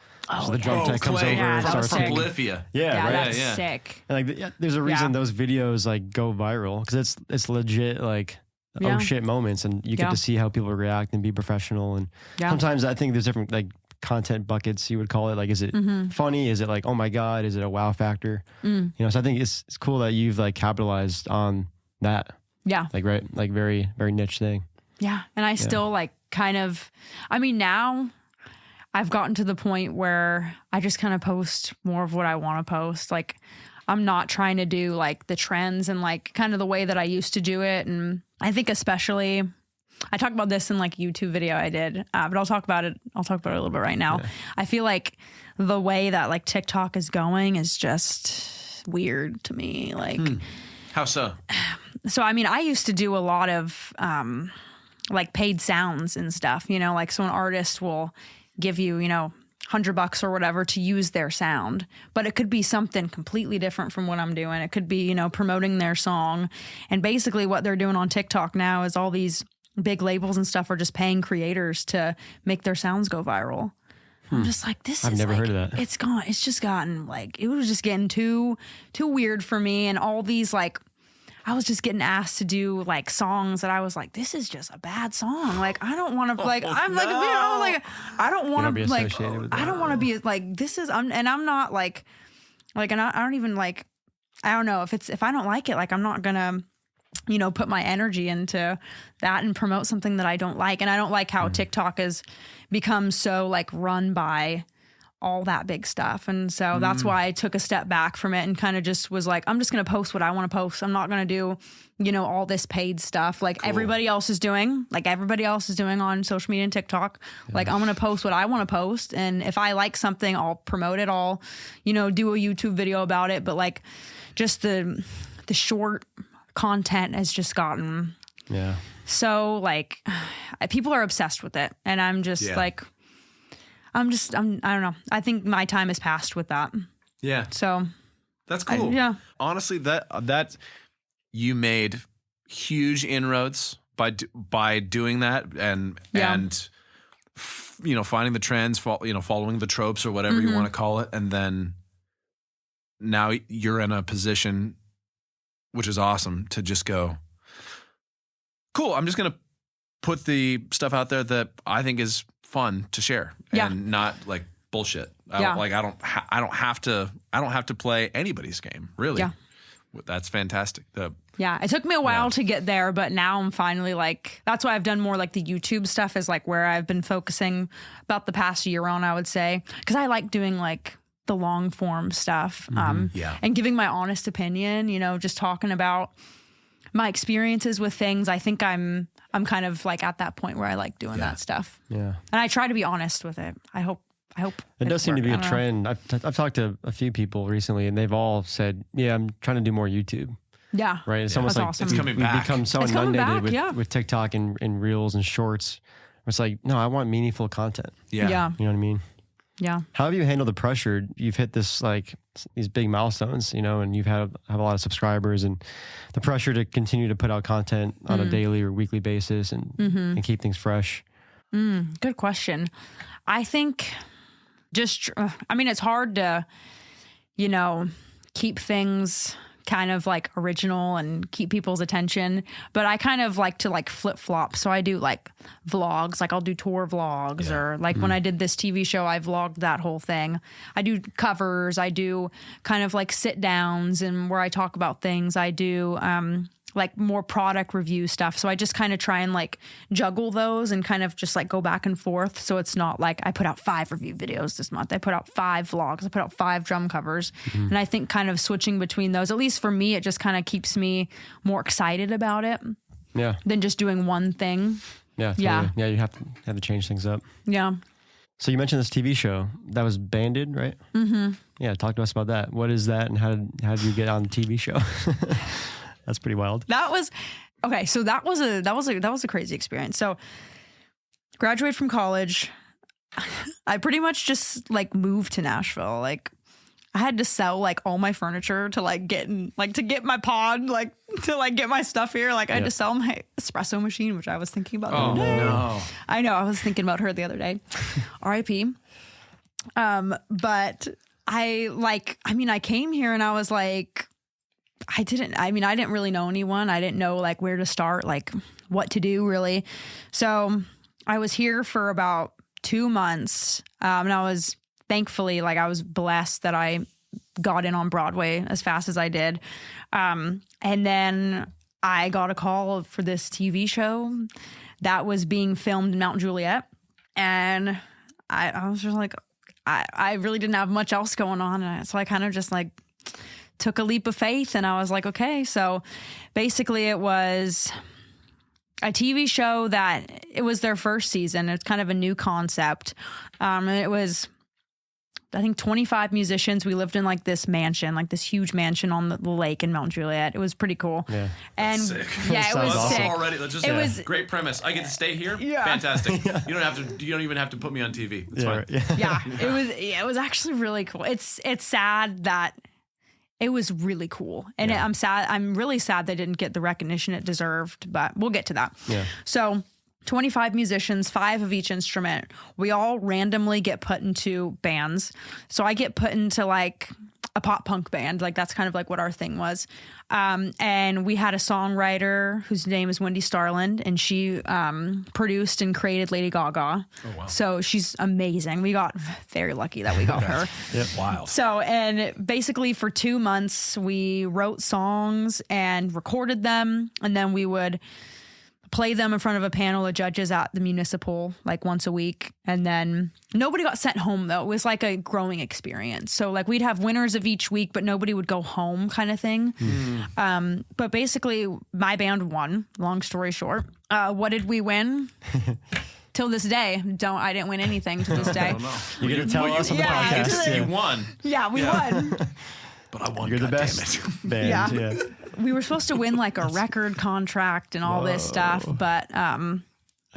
So the drum tech comes Clay over and Yeah, starts that's singing. sick. Polyphia. Yeah, Yeah, right. that's yeah. sick. And there's a reason Yeah. those videos like go viral because it's legit like Yeah. oh shit moments, and you get Yeah. to see how people react and be professional. And Yeah. sometimes I think there's different like content buckets you would call it. Like, is it Mm-hmm. funny? Is it like oh my god? Is it a wow factor? Mm. So I think it's cool that you've like capitalized on that. Yeah. Like very very niche thing. Yeah. And I still like kind of, I mean, now I've gotten to the point where I just kind of post more of what I want to post. Like, I'm not trying to do like the trends and like kind of the way that I used to do it. And I think especially, I talked about this in like a YouTube video I did, but I'll talk about it a little bit right now. I feel like the way that like TikTok is going is just weird to me. Like, How so? so I mean, I used to do a lot of like paid sounds and stuff, like so an artist will give you, $100 or whatever to use their sound, but it could be something completely different from what I'm doing. It could be, promoting their song. And basically what they're doing on TikTok now is all these big labels and stuff are just paying creators to make their sounds go viral. I'm just like, I've never heard of that. It's just gotten like, it was just getting too weird for me. And all these like, I was just getting asked to do like songs that I was like, this is just a bad song. Like, I don't want to like, I'm like, I don't want be to like, associated with I that. don't want to be like, this is, I'm not like, and I don't even like, I don't know if I don't like it, like, I'm not gonna, put my energy into that and promote something that I don't like. And I don't like how TikTok has become so like run by all that big stuff. And so that's why I took a step back from it and kind of just was like, I'm just going to post what I want to post. I'm not going to do, all this paid stuff like everybody else is doing, on social media and TikTok. Like, I'm going to post what I want to post. And if I like something, I'll promote it. I'll, do a YouTube video about it. But like just the short content has just gotten so like people are obsessed with it. And I'm just like, I don't know. I think my time has passed with that. Yeah. So That's cool. yeah. Honestly, that you made huge inroads by doing that and finding the trends, following the tropes or whatever you want to call it, and then now you're in a position which is awesome to just go, cool. I'm just gonna put the stuff out there that I think is fun to share and not like bullshit. I don't have to play anybody's game, really. Yeah. That's fantastic. Yeah, it took me a while to get there, but now I'm finally like, that's why I've done more like the YouTube stuff is like where I've been focusing about the past year on, I would say, because I like doing like the long form stuff and giving my honest opinion, you know, just talking about my experiences with things. I think I'm kind of like at that point where I like doing that stuff. Yeah. And I try to be honest with it. I hope it does seem to be a trend. I've talked to a few people recently and they've all said, yeah, I'm trying to do more YouTube. Yeah. Right. It's almost like awesome. It's coming we've back. become so It's coming inundated back, with TikTok and reels and shorts. It's like, no, I want meaningful content. Yeah. Yeah. You know what I mean? Yeah. How have you handled the pressure? You've hit this like these big milestones, you know, and you've have a lot of subscribers and the pressure to continue to put out content on a daily or weekly basis and keep things fresh. Good question. I think it's hard to, you know, keep things kind of like original and keep people's attention, but I kind of like to like flip flop. So I do like vlogs, like I'll do tour vlogs or like when I did this TV show, I vlogged that whole thing. I do covers. I do kind of like sit downs and where I talk about things. I do, like more product review stuff. So I just kind of try and like juggle those and kind of just like go back and forth. So it's not like I put out 5 review videos this month. I put out 5 vlogs. I put out 5 drum covers. And I think kind of switching between those, at least for me, it just kind of keeps me more excited about it than just doing one thing. Yeah. Totally. Yeah. You have to change things up. Yeah. So you mentioned this TV show that was Banded, right? Mm-hmm. Yeah. Talk to us about that. What is that and how did you get on the TV show? That's pretty wild. That was okay. So that was a crazy experience. So graduated from college. I pretty much just like moved to Nashville. Like I had to sell like all my furniture to like get my pod, like to like get my stuff here. Like I had to sell my espresso machine, which I was thinking about the other day. No. I know. I was thinking about her the other day. R.I.P. But I came here and I was like, I didn't really know anyone. I didn't know like where to start, like what to do really. So I was here for about 2 months. And I was thankfully, like I was blessed that I got in on Broadway as fast as I did. And then I got a call for this TV show that was being filmed in Mount Juliet. And I was just like, I really didn't have much else going on. And so I kind of just like took a leap of faith and I was like, okay. So basically it was a TV show that it was their first season. It's kind of a new concept. And it was, I think 25 musicians. We lived in like this mansion, like this huge mansion on the lake in Mount Juliet. It was pretty cool. Yeah. And Sick. yeah, it was Sounds sick. Already, that's just It was- great premise. I get to stay here. Yeah. Fantastic. You don't even have to put me on TV. It's fine. Right. Yeah, it was actually really cool. It's sad that it was really cool. And I'm really sad they didn't get the recognition it deserved, but we'll get to that. Yeah. So 25 musicians, 5 of each instrument. We all randomly get put into bands. So I get put into like a pop punk band. Like that's kind of like what our thing was. And we had a songwriter whose name is Wendy Starland, and she produced and created Lady Gaga. Oh, wow. So she's amazing. We got very lucky that we got her. Yep. Wild. So, and basically for 2 months, we wrote songs and recorded them, and then we would play them in front of a panel of judges at the municipal like once a week. And then nobody got sent home though. It was like a growing experience. So like we'd have winners of each week, but nobody would go home kind of thing. But basically my band won, long story short. What did we win? Till this day, I didn't win anything to this day. You get to tell us on the Yeah, podcast. You won. Yeah, we won. But I won. You're the God best damn it. band. Yeah. Yeah. We were supposed to win like a record contract and all this stuff, but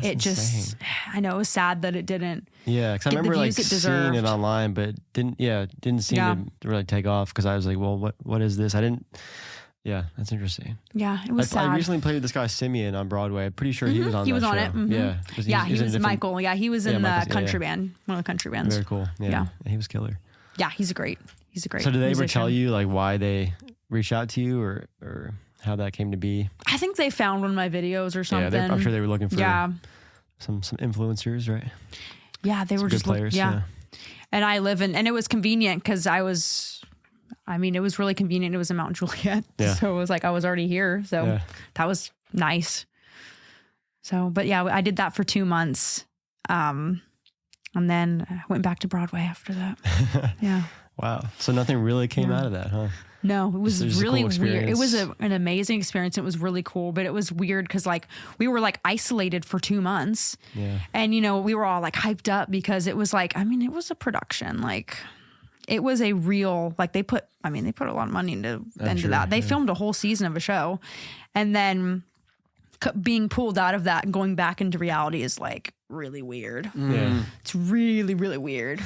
it just, insane. I know it was sad that it didn't. Yeah, because I Get the remember like views it seeing deserved. it online, but it didn't seem to really take off because I was like, well, what is this? I didn't. Yeah, that's interesting. Yeah, it was I sad. recently played with this guy Simeon on Broadway. I'm pretty sure he was on. He that was on show. it. Mhm. Yeah, 'cause Yeah, he in a was different- Michael. Yeah, he was in the Michael's- country band, one of the country bands. Very cool. Yeah, he was killer. Yeah, he's a great So did they ever tell musician. you like why they reached out to you or how that came to be? I think they found one of my videos or something. Yeah, I'm sure they were looking for Yeah, some influencers, right? yeah, they were Good just players. yeah. And I live in, and it was convenient because I was I mean, it was really convenient. It was in Mount Juliet. Yeah. So it was like I was already here. So Yeah. that was nice. So, but yeah, I did that for 2 months. And then I went back to Broadway after that. Yeah. Wow. So nothing really came out of that, huh? No, it was Just a really cool weird. It was experience. an amazing experience. It was really cool, but it was weird because like we were like isolated for 2 months. Yeah. And, you know, we were all like hyped up because it was like, I mean, it was a production. Like it was a real, like they put a lot of money into sure, that. They yeah. filmed a whole season of a show. And then being pulled out of that and going back into reality is like really weird. Yeah. It's really, really weird.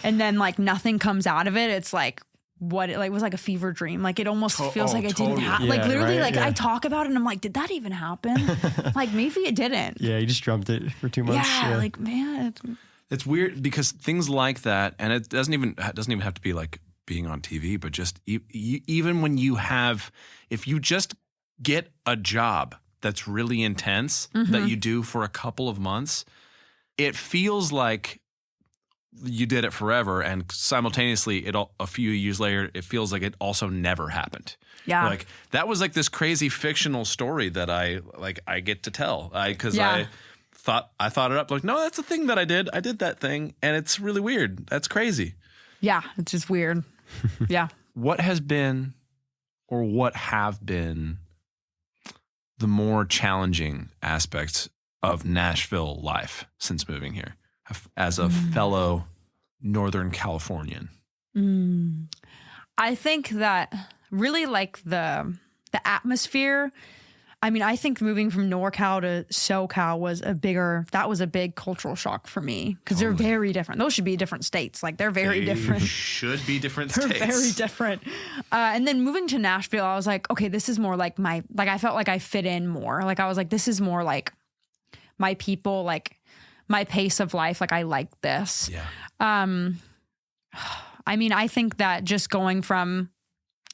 And then like nothing comes out of it. It's like what it like was like a fever dream. Like it almost feels like it didn't totally. happen. Like Yeah, literally, right? like Yeah. I talk about it and I'm like, did that even happen? Like maybe it didn't. Yeah, you just jumped it for 2 months. Yeah, like man, It's weird because things like that, and it doesn't even have to be like being on TV, but just even when you have, if you just get a job that's really intense that you do for a couple of months, it feels like you did it forever, and simultaneously, a few years later, it feels like it also never happened. yeah. Like that was like this crazy fictional story that I get to tell because Yeah. I thought it up like, no, that's a thing that I did that thing, and it's really weird. That's crazy. Yeah, it's just weird. Yeah. What has been or what have been the more challenging aspects of Nashville life since moving here as a fellow Northern Californian? I think that really like the atmosphere. I mean, I think moving from NorCal to SoCal was a big cultural shock for me because they're very different. Those should be different states. Like they're very different. Should be different They're states. very different. And then moving to Nashville, I was like, okay, this is more like I felt like I fit in more. Like I was like, this is more like my people, like my pace of life. Like I like this. Yeah. I mean, I think that just going from,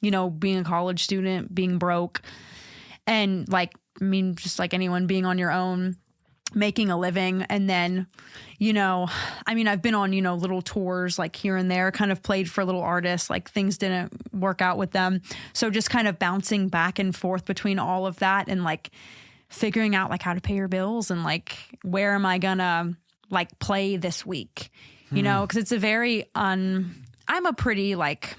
you know, being a college student, being broke, and like, I mean, just like anyone being on your own, making a living. And then, you know, I mean, I've been on, you know, little tours like here and there, kind of played for little artists, like things didn't work out with them. So just kind of bouncing back and forth between all of that and like figuring out like how to pay your bills and like, where am I gonna like play this week? You know, because it's a very I'm a pretty like,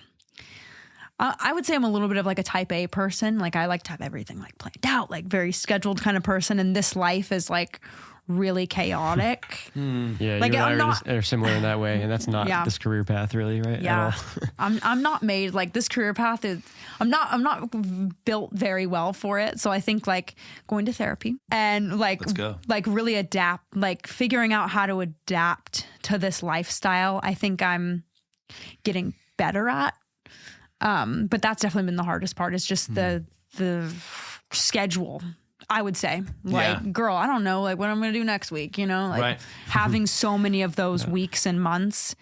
I would say I'm a little bit of like a type A person. Like I like to have everything like planned out, like very scheduled kind of person. And this life is like really chaotic. Yeah, Like, you and I I'm are, not- are similar in that way, and that's not Yeah. this career path, really, right? Yeah, At all. I'm not made like this career path is. I'm not built very well for it. So I think like going to therapy and like Let's go. like really adapt, like figuring out how to adapt to this lifestyle. I think I'm getting better at. But that's definitely been the hardest part. Is just the schedule. I would say, like, Yeah. girl, I don't know, like what I'm gonna do next week. You know, like Right. having so many of those weeks and months,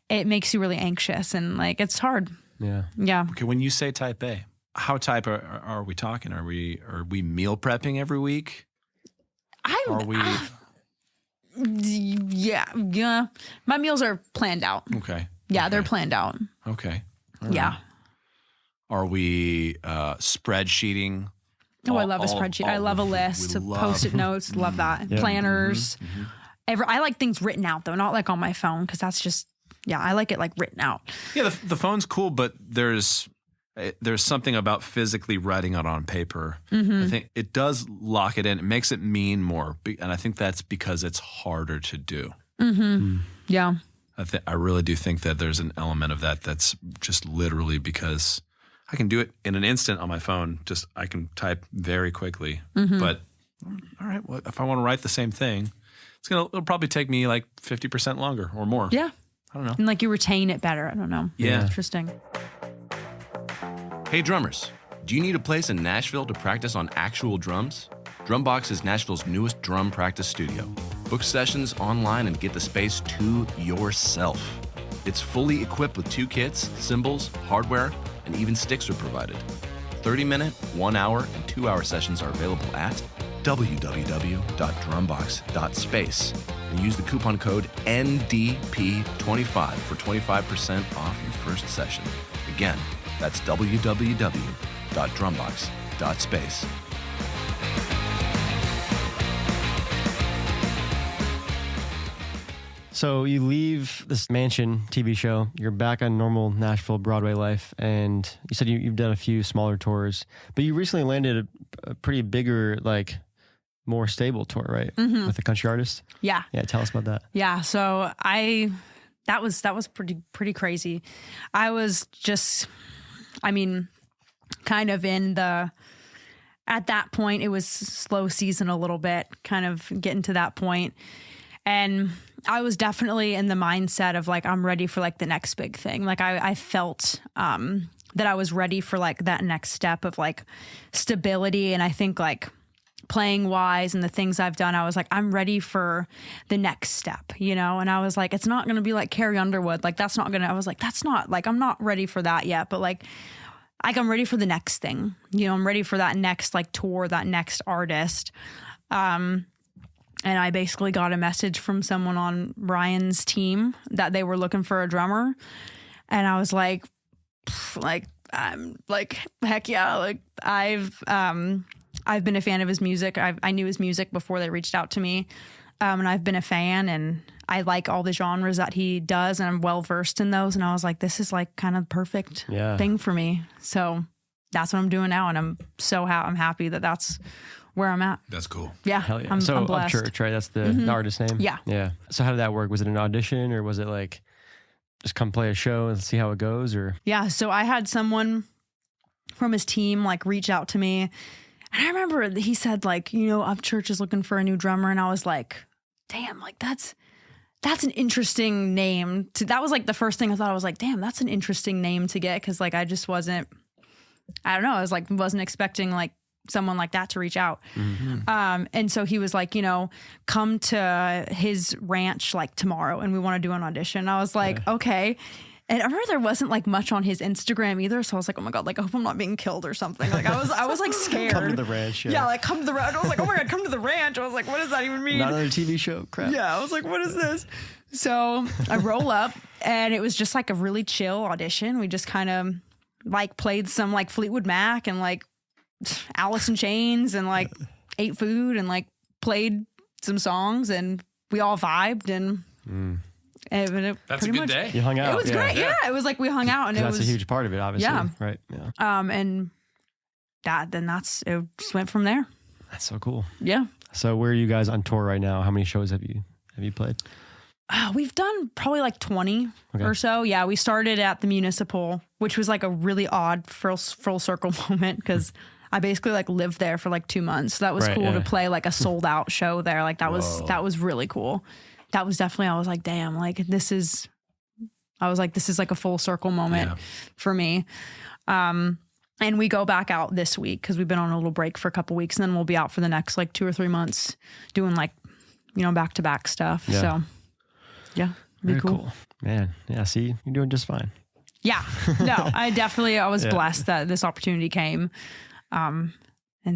it makes you really anxious and like it's hard. Yeah. Yeah. Okay, when you say type A, how type are we talking? Are we meal prepping every week? Are we Yeah. My meals are planned out. okay? Yeah, they're Okay. planned out. Okay. Yeah. Are we spreadsheeting? Oh, I love a spreadsheet. I love a list, post-it notes. Love that. Planners. I like things written out though, not like on my phone because that's just I like it like written out. Yeah, the phone's cool, but there's something about physically writing it on paper. I think it does lock it in. It makes it mean more, and I think that's because it's harder to do. Yeah. I really do think that there's an element of that that's just literally because I can do it in an instant on my phone. Just I can type very quickly. But all right, well, if I want to write the same thing, it'll probably take me like 50% longer or more. Yeah. I don't know. And like you retain it better. I don't know. Yeah. Interesting. Hey drummers, do you need a place in Nashville to practice on actual drums? Drumbox is Nashville's newest drum practice studio. Book sessions online and get the space to yourself. It's fully equipped with 2 kits, cymbals, hardware, and even sticks are provided. 30-minute, 1-hour, and 2-hour sessions are available at www.drumbox.space and use the coupon code NDP25 for 25% off your first session. Again, That's www.drumbox.space. So you leave this mansion TV show, you're back on normal Nashville Broadway life, and you said you've done a few smaller tours, but you recently landed a pretty bigger, like, more stable tour, right? Mm-hmm. With a country artist? Yeah. Yeah, tell us about that. Yeah. So that was pretty crazy. I was just, kind of at that point, it was slow season a little bit, kind of getting to that point. And I was definitely in the mindset of like, I'm ready for like the next big thing. Like I felt that I was ready for like that next step of like stability. And I think like playing wise and the things I've done, I was like, I'm ready for the next step, you know? And I was like, it's not going to be like Carrie Underwood. Like that's not going to, I was like, that's not like, I'm not ready for that yet. But like I'm ready for the next thing, you know, I'm ready for that next like tour, that next artist. And I basically got a message from someone on Ryan's team that they were looking for a drummer. And I was like, I'm like, heck yeah. Like I've been a fan of his music. I knew his music before they reached out to me. And I've been a fan and I like all the genres that he does and I'm well versed in those. And I was like, this is like kind of the perfect thing for me. So that's what I'm doing now. And I'm so I'm happy that that's where I'm at. That's cool. Yeah. Hell yeah. I'm So blessed. Upchurch, right? That's the artist name? Yeah. Yeah. So how did that work? Was it an audition or was it like just come play a show and see how it goes? Or Yeah. So I had someone from his team like reach out to me. And I remember he said like, you know, Upchurch is looking for a new drummer. And I was like, damn, like that's an interesting name. That was like the first thing I thought. I was like, damn, that's an interesting name to get. Cause like I just wasn't, I don't know. I was like, wasn't expecting like someone like that to reach out. And so he was like, you know, come to his ranch like tomorrow and we want to do an audition. I was like, okay. And I remember there wasn't like much on his Instagram either. So I was like, oh my God, like I hope I'm not being killed or something. Like I was like scared. come to the ranch. Yeah, like come to the ranch. I was like, oh my God, come to the ranch. I was like, what does that even mean? Not another TV show? Crap. Yeah, I was like, what is this? So I roll up and it was just like a really chill audition. We just kind of like played some like Fleetwood Mac and like Alice in Chains and like ate food and like played some songs and we all vibed and it That's a good day. You hung out. It was great. Yeah. It was like we hung out and it That's was a huge part of it, obviously. Yeah. Right. Yeah. and it just went from there. That's so cool. Yeah. So where are you guys on tour right now? How many shows have you played? We've done probably like 20 or so. Yeah, we started at the Municipal, which was like a really odd full circle moment because I basically like lived there for like 2 months. So that was cool to play like a sold out show there. Like that was really cool. That was definitely, I was like, damn, like this is like a full circle moment for me. And we go back out this week because we've been on a little break for a couple weeks and then we'll be out for the next like 2 or 3 months doing like, you know, back to back stuff. Yeah. So yeah, be Very cool. Man. Yeah. See, you're doing just fine. Yeah, no, I was blessed that this opportunity came. And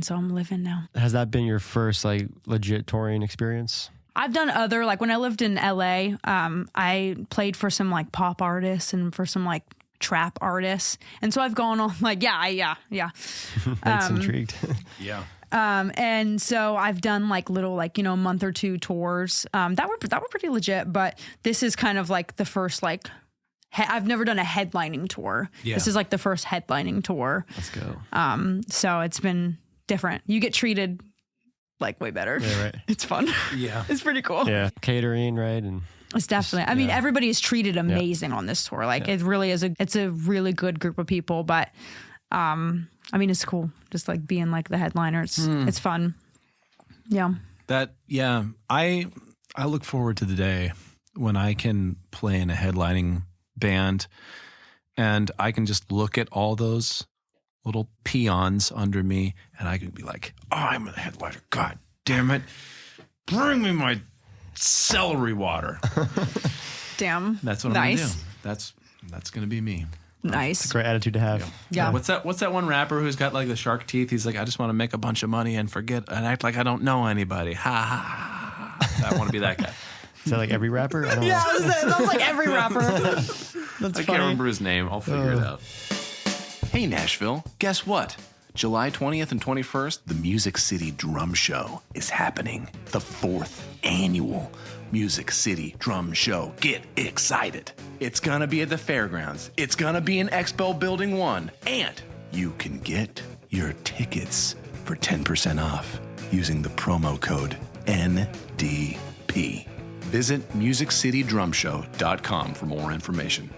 so I'm living now. Has that been your first like legit touring experience? I've done other, like when I lived in LA, I played for some like pop artists and for some like trap artists. And so I've gone on like, yeah. That's intrigued. Yeah. And so I've done like little, like, you know, month or two tours, that were pretty legit, but this is kind of like the first, like, I've never done a headlining tour. Yeah. This is like the first headlining tour. Let's go. So it's been different. You get treated like way better. Yeah, right. It's fun. Yeah. It's pretty cool. Yeah. Catering, right? And It's definitely, I mean, everybody is treated amazing on this tour. Like it really is it's a really good group of people, but, I mean, it's cool. Just like being like the headliner. It's fun. Yeah. I look forward to the day when I can play in a headlining band and I can just look at all those little peons under me and I can be like, oh, I'm the headliner. God damn it. Bring me my celery water. Damn. That's what I'm going to do. That's going to be me. Nice. it's a great attitude to have. Yeah. What's that one rapper who's got like the shark teeth? He's like, I just want to make a bunch of money and forget and act like I don't know anybody. Ha ha ha. I want to be that guy. Is that like every rapper? I don't know. That sounds like every rapper. I can't remember his name. I'll figure it out. Hey Nashville, guess what? July 20th and 21st, the Music City Drum Show is happening. The 4th annual Music City Drum Show. Get excited. It's gonna be at the fairgrounds. It's gonna be in Expo Building 1. And you can get your tickets for 10% off using the promo code NDP. Visit MusicCityDrumShow.com for more information.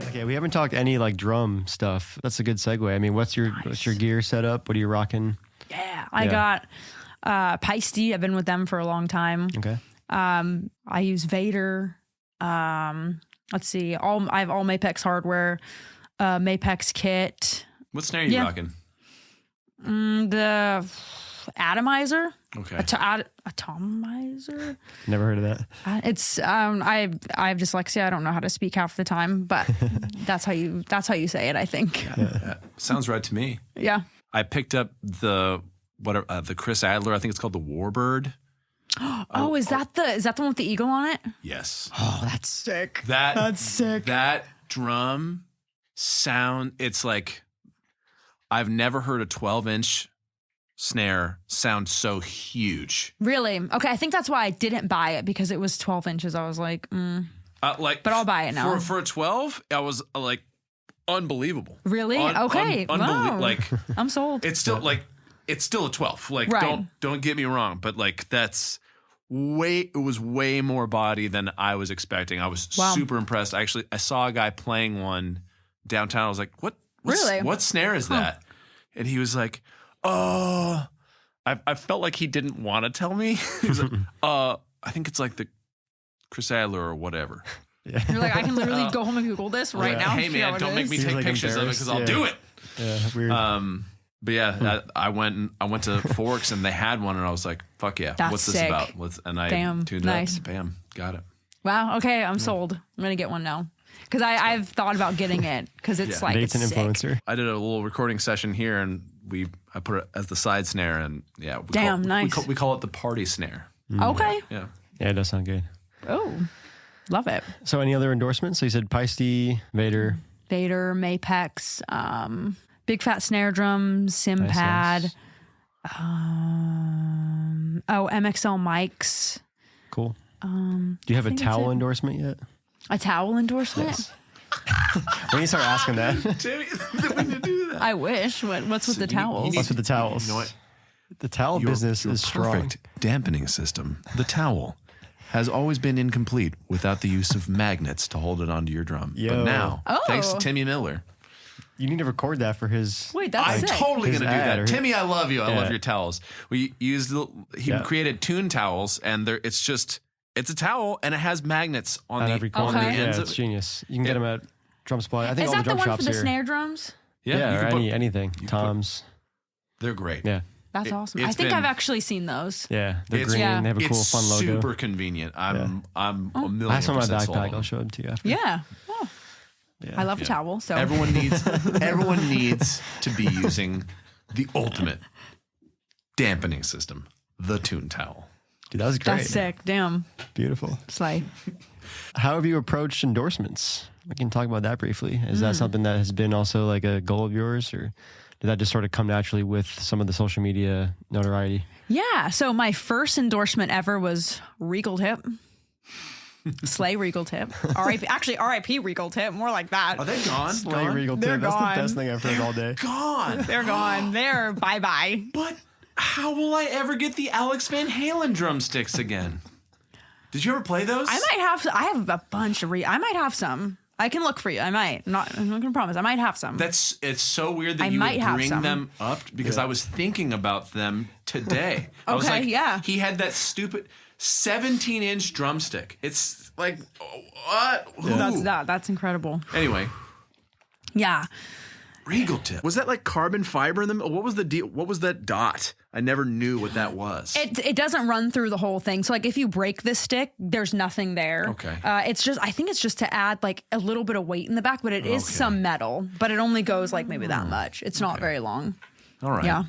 Okay, we haven't talked any like drum stuff. That's a good segue. I mean, what's your gear setup? What are you rocking? Yeah, I got Peisty. I've been with them for a long time. Okay. I use Vader. Let's see. I have all Mapex hardware, Mapex kit. What snare are you rocking? The atomizer. Okay. Atomizer. Never heard of that. It's I have dyslexia. I don't know how to speak half the time, but that's how you say it. I think. Sounds right to me. Yeah. I picked up the Chris Adler. I think it's called the Warbird. Is that the one with the eagle on it? Yes. Oh, that's sick. That's sick. That drum sound. It's like I've never heard a 12-inch snare sound so huge. Really? Okay, I think that's why I didn't buy it, because it was 12 inches. I was like, but I'll buy it now. For a 12, I was like, unbelievable. Really? Okay. Wow. Like, I'm sold. it's still a 12. Like, Right. don't get me wrong, but like it was way more body than I was expecting. I was super impressed. I saw a guy playing one downtown. I was like, what snare is that? And he was like, I felt like he didn't want to tell me. He was like, I think it's like the Chris Adler or whatever. Yeah. You're like, I can literally go home and Google this right now. Hey man, don't make me take pictures of it because I'll do it. Yeah, weird. But yeah, I went to Forks and they had one and I was like, fuck yeah, That's what's this sick. about? And I tuned it nice. up. Bam, got it. Wow. Okay, I'm sold. I'm gonna get one now, because I've thought about getting it, because it's like Nate's it's an sick. influencer. I did a little recording session here and I put it as the side snare and yeah. Nice. We call it the party snare. Okay. Yeah. Yeah, it does sound good. Oh, love it. So any other endorsements? So you said Peisty, Vader. Vader, Mapex, Big Fat Snare Drum, Simpad. Nice. MXL mics. Cool. Do you have a think that's towel it. endorsement yet? A towel endorsement? Yes. When you start asking that, Timmy, we need to do that. I wish. What's with the towels? what's with the towels? You know what? The towel business is strong. Perfect dampening system, the towel, has always been incomplete without the use of magnets to hold it onto your drum. Yo. But now, Oh. thanks to Timmy Miller, You need to record that for his. Wait, that's I'm sick. totally His going to do ad, that. or- Timmy, I love you. I Yeah. love your towels. He created tune towels, and it's a towel, and it has magnets on On the every corner. on the Okay. Yeah, ends it's of genius. You can get them at Drum Supply. I think Is all the that the drum one shops for the here. snare drums? Yeah, Yeah, you or can put- anything. can put- Toms. They're great. Yeah. That's awesome. it's I think been- I've actually seen those. Yeah. They're It's- green. Yeah. They have a cool, It's fun logo. super convenient. I'm a million I have some in my percent sold backpack. on I'll it. show them to you after. Yeah. Oh, Yeah. I love a Yeah. towel. So Everyone needs to be using the ultimate dampening system, the tune towel. Dude, that was great. that's sick. Damn. Beautiful. Slay. How have you approached endorsements? We can talk about that briefly. Is that something that has been also like a goal of yours, or did that just sort of come naturally with some of the social media notoriety? Yeah. So my first endorsement ever was Regal Tip. Slay Regal Tip. R.I.P. Actually, R.I.P. Regal Tip. More like that. Are they gone? Slay Regal They're Tip. That's gone. the best thing I've heard all day. Gone. They're gone. They're bye-bye. But how will I ever get the Alex Van Halen drumsticks again? Did you ever play those? I have a bunch of I might have some. I can look for you. I might. I'm not gonna promise. I might have some. It's so weird that I you might would have bring some. them up because I was thinking about them today. I was Okay, like, yeah. He had that stupid 17-inch drumstick. It's like, what? Who? That's incredible. Anyway, Yeah. Regal Tip. Was that like carbon fiber in them? What was the deal? What was that dot? I never knew what that was. It doesn't run through the whole thing. So like if you break this stick, there's nothing there. Okay. I think it's just to add like a little bit of weight in the back, but it is some metal, but it only goes like maybe that much. It's not very long. All right. Yeah.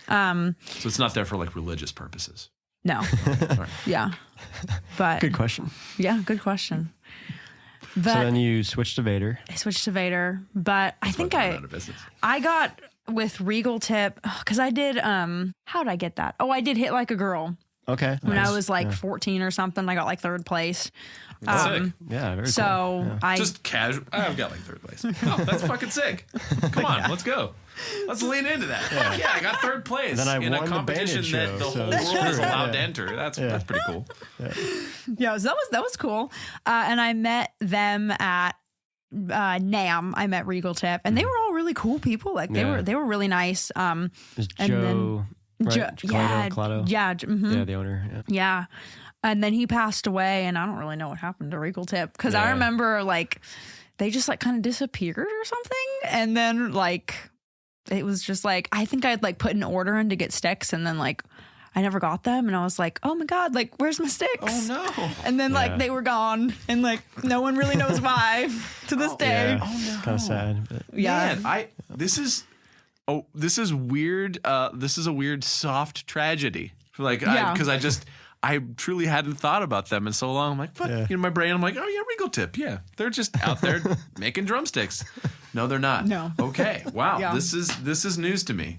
So it's not there for like religious purposes. No. Yeah. But Good question. yeah, good question. So But then you switched to Vader. I switched to Vader, but I think Fucking out of business. I got with Regal Tip because I did how did I get that? Oh, I did Hit Like a Girl Okay. when nice. I was like Yeah. 14 or something. I got like 3rd place. Sick. Yeah, very So cool. Yeah. I Just casual. I've got like 3rd place. Oh, that's fucking sick. Come on, let's go. Let's lean into that. Yeah, I got 3rd place Then I in a won the competition bandit that show, the so whole that's world is true. allowed Yeah. to enter. That's pretty cool. yeah, so that was cool. And I met them at NAMM. I met Regal Tip, and they were all really cool people. Like they Yeah. were really nice. Is and Joe, right? yeah, Clado? yeah, mhm. Yeah, the owner. Yeah. Yeah. And then he passed away, and I don't really know what happened to Regal Tip because I Yeah. remember like they just like kind of disappeared or something. And then like it was just like I think I'd like put an order in to get sticks, and then like I never got them, and I was like, oh my God, like where's my sticks? Oh no. And then like Yeah. they were gone, and like no one really knows why to this day. Yeah. Oh no. Kind of sad. But Yeah. Man, this is weird. This is a weird soft tragedy. Like, Yeah. because I truly hadn't thought about them in so long. I'm like, what? Yeah. You know, my brain, I'm like, oh yeah, Regal Tip. Yeah. They're just out there making drumsticks. No, they're not. No. Okay. Wow. Yeah. This is news to me.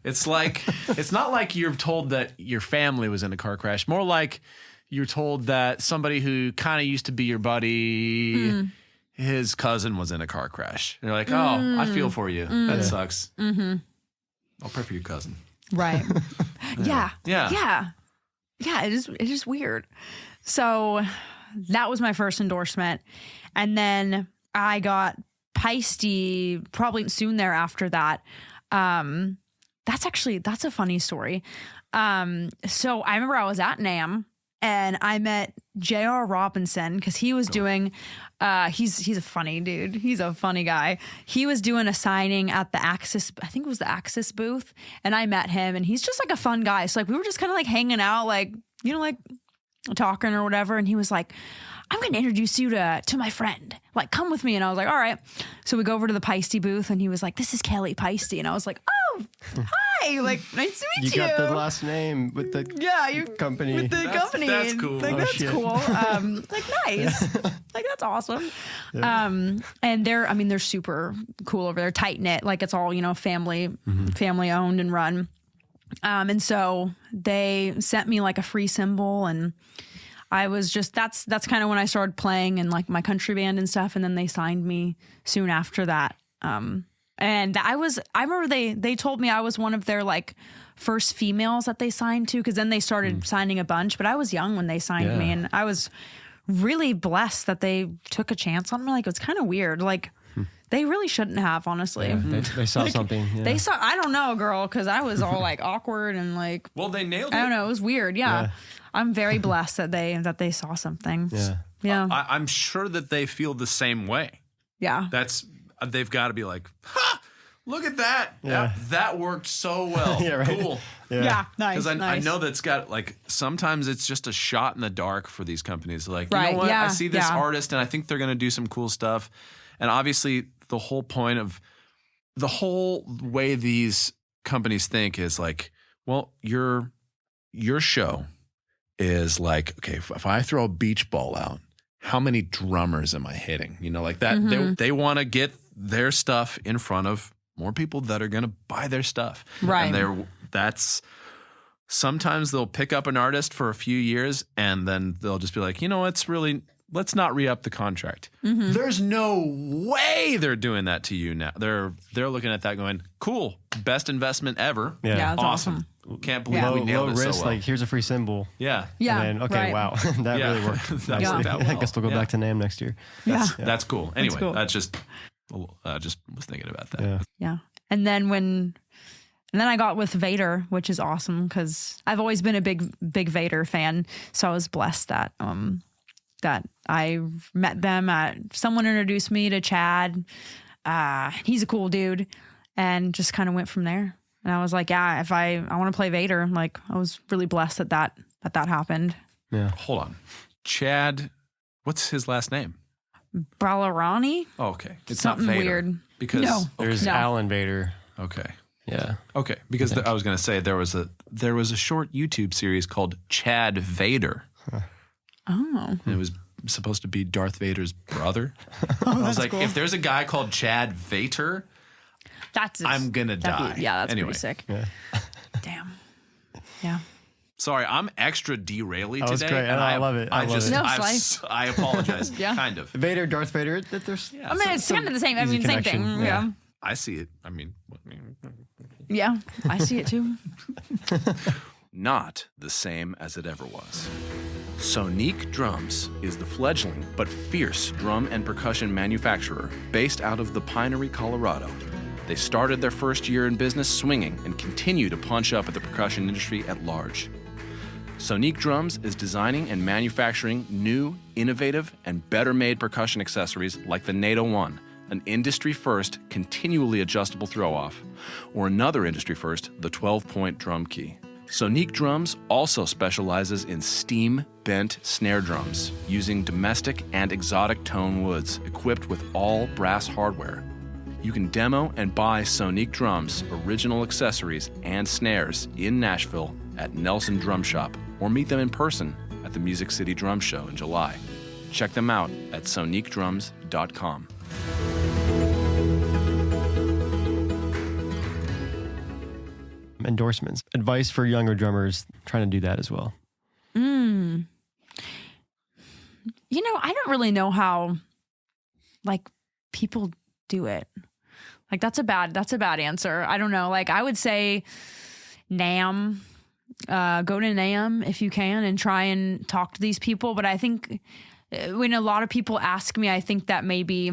It's like, it's not like you're told that your family was in a car crash. More like you're told that somebody who kind of used to be your buddy, his cousin was in a car crash. And you're like, oh, I feel for you. That sucks. Mm-hmm. I'll pray for your cousin. Right. Yeah. Yeah. Yeah. Yeah. It's just weird. So that was my first endorsement. And then I got Peisty probably soon thereafter that. That's a funny story. So I remember I was at NAMM and I met J.R. Robinson because he was doing, he's a funny dude. He's a funny guy. He was doing a signing at the Axis, I think it was the Axis booth. And I met him and he's just like a fun guy. So like we were just kind of like hanging out, like, you know, like talking or whatever. And he was like, I'm going to introduce you to my friend. Like, come with me. And I was like, all right. So we go over to the Peisty booth and he was like, this is Kelly Peisty. And I was like, oh, hi. Like, nice to meet you. you got the last name with the company. With the company. That's cool. Like, Oh, that's shit. cool. Like, nice. Like, that's awesome. And they're super cool over there, tight knit. Like, it's all, you know, family owned and run. And so they sent me like a free cymbal and I was just, that's kind of when I started playing in like my country band and stuff. And then they signed me soon after that. And I remember they told me I was one of their like first females that they signed to. Cause then they started signing a bunch, but I was young when they signed me and I was really blessed that they took a chance on me. Like, it was kind of weird. Like they really shouldn't have, honestly. Yeah, they saw something. Yeah. They saw, I don't know, girl. Cause I was all like awkward and like, Well, they nailed I it. don't know. It was weird. Yeah. Yeah. I'm very blessed that they saw something. Yeah. Yeah. I'm sure that they feel the same way. Yeah. They've got to be like, ha! Look at that. Yeah. That worked so well. Yeah, right. Cool. Yeah. Nice. Because I nice. know that's got like sometimes it's just a shot in the dark for these companies. Like, you Right, know what? yeah, I see this yeah. artist and I think they're going to do some cool stuff. And obviously, the whole point of the whole way these companies think is like, well, your show is like, okay, if I throw a beach ball out, how many drummers am I hitting? You know, like that. They want to get their stuff in front of more people that are going to buy their stuff. Right. And that's sometimes they'll pick up an artist for a few years and then they'll just be like, you know, let's not re-up the contract. There's no way they're doing that to you now. They're looking at that going, cool, best investment ever. Yeah. Yeah, it's awesome. Can't believe Yeah. we Low nailed it risk, so well. like here's a free symbol. Yeah. Yeah. And then, okay, right. wow. That Yeah. really worked That nicely. worked out I well. guess we'll go Yeah. back to NAMM next year. That's cool. Anyway, cool. that's just was thinking about that. Yeah. Yeah. And then I got with Vader, which is awesome because I've always been a big Vader fan. So I was blessed that I met them. Someone introduced me to Chad. He's a cool dude, and just kind of went from there. And I was like, yeah, if I want to play Vader, like I was really blessed that happened. Yeah. Hold on. Chad, what's his last name? Balarani? Oh, okay. It's Something not Vader. weird. Because No. There's No. Alan Vader. Okay. Yeah. Okay. Because I was going to say there was there was a short YouTube series called Chad Vader. Oh. And it was supposed to be Darth Vader's brother. I was like, if there's a guy called Chad Vader, I'm gonna die. That's Anyway. pretty sick. Yeah. Damn. Yeah. Sorry, I'm extra deraily That was today. great. And I love it. I love it. No, I apologize. Yeah. Kind of. Vader, Darth Vader. There's I mean, it's kind of the same. I easy mean, same connection. thing. Yeah. I see it. I mean, Yeah. I see it too. not the same as it ever was. Sonique Drums is the fledgling but fierce drum and percussion manufacturer based out of the Pinery, Colorado. They started their first year in business swinging and continue to punch up at the percussion industry at large. Sonique Drums is designing and manufacturing new, innovative, and better-made percussion accessories like the NATO 1, an industry-first, continually adjustable throw-off, or another industry-first, the 12-point drum key. Sonique Drums also specializes in steam-bent snare drums using domestic and exotic tone woods equipped with all brass hardware. You can demo and buy Sonique Drums original accessories and snares in Nashville at Nelson Drum Shop or meet them in person at the Music City Drum Show in July. Check them out at soniquedrums.com. endorsements. Advice for younger drummers trying to do that as well. You know, I don't really know how, like, people do it. Like, that's a bad answer. I don't know. Like, I would say NAMM. Go to NAMM if you can and try and talk to these people. But I think when a lot of people ask me, I think that maybe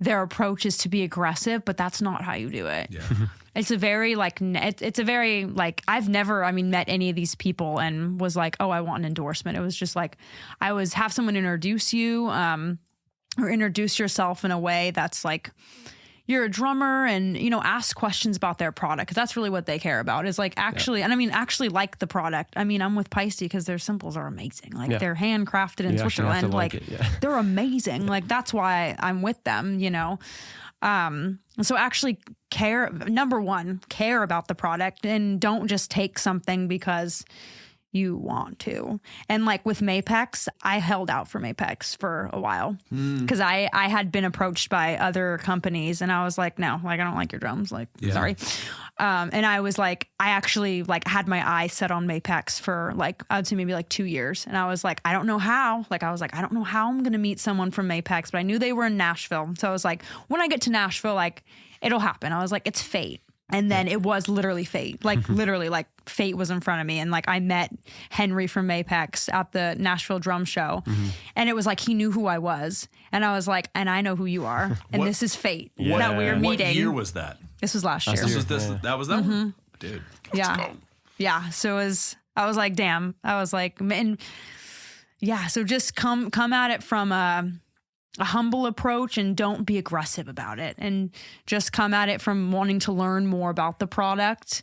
their approach is to be aggressive, but that's not how you do it. Yeah. It's a very it's a very I've never, met any of these people and was like, oh, I want an endorsement. It was just like, have someone introduce you, or introduce yourself in a way that's like, you're a drummer and, ask questions about their product. Cause that's really what they care about is like actually, and actually like the product. I'm with Peisty because their cymbals are amazing. Like they're handcrafted in You actually have to Switzerland. like it, yeah. They're amazing. Like that's why I'm with them, So actually number one, care about the product and don't just take something because you want to. And like with Mapex, I held out for Mapex for a while because I had been approached by other companies and I was like, no, I don't like your drums. Sorry. And I was like, I actually had my eye set on Mapex for I'd say maybe 2 years. And I was like, I don't know how. I don't know how I'm going to meet someone from Mapex, but I knew they were in Nashville. So I was like, when I get to Nashville, it'll happen. I was like, it's fate. And then it was literally fate. Literally, fate was in front of me. And I met Henry from Mapex at the Nashville Drum Show. And it was he knew who I was. And I was like, and I know who you are. And this is fate that we are meeting. What year was that? This was last year. That was that one? Dude. Yeah. Let's go. Yeah. So I was like, damn. I was like, and yeah. So just come at it from a humble approach and don't be aggressive about it, and just come at it from wanting to learn more about the product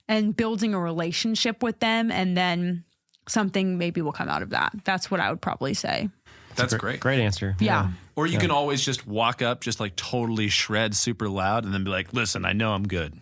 and building a relationship with them. And then something maybe will come out of that. That's what I would probably say. That's great. Great answer. Yeah. Or you can always just walk up, just totally shred super loud and then be like, listen, I know I'm good.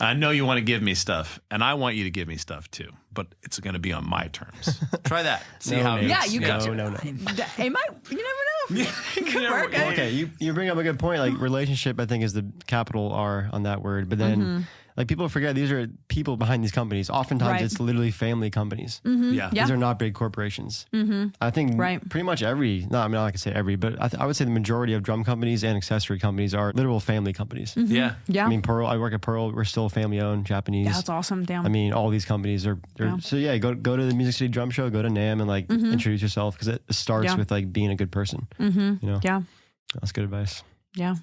I know you want to give me stuff and I want you to give me stuff too, but it's going to be on my terms. Try that. See how it Yeah, goes. you Yeah. can. No. It might, you never know. It could work. Okay, you bring up a good point. Relationship, I think, is the capital R on that word. But then, people forget these are people behind these companies. Oftentimes, Right. it's literally family companies. Yeah. Yeah. These are not big corporations. I think pretty much every, no, I'm not going to say every, but I would say the majority of drum companies and accessory companies are literal family companies. Yeah. Yeah. Pearl, I work at Pearl. We're still family owned, Japanese. Yeah, that's awesome. Damn. All these companies are. So yeah, go to the Music City Drum Show, go to NAMM, and introduce yourself because it starts with being a good person. Yeah. That's good advice. Yeah.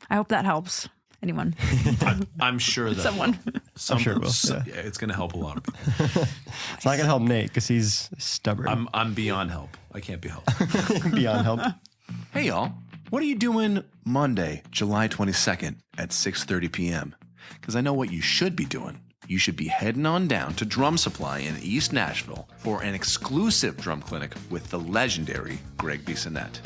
I hope that helps anyone. I'm sure that Someone. I'm sure it will. Yeah, it's going to help a lot of people. It's not gonna help Nate because he's stubborn. I'm beyond help. I can't be helped. Beyond help. Hey y'all, what are you doing Monday, July 22nd at 6:30 p.m.? Because I know what you should be doing. You should be heading on down to Drum Supply in East Nashville for an exclusive drum clinic with the legendary Greg Bissonette.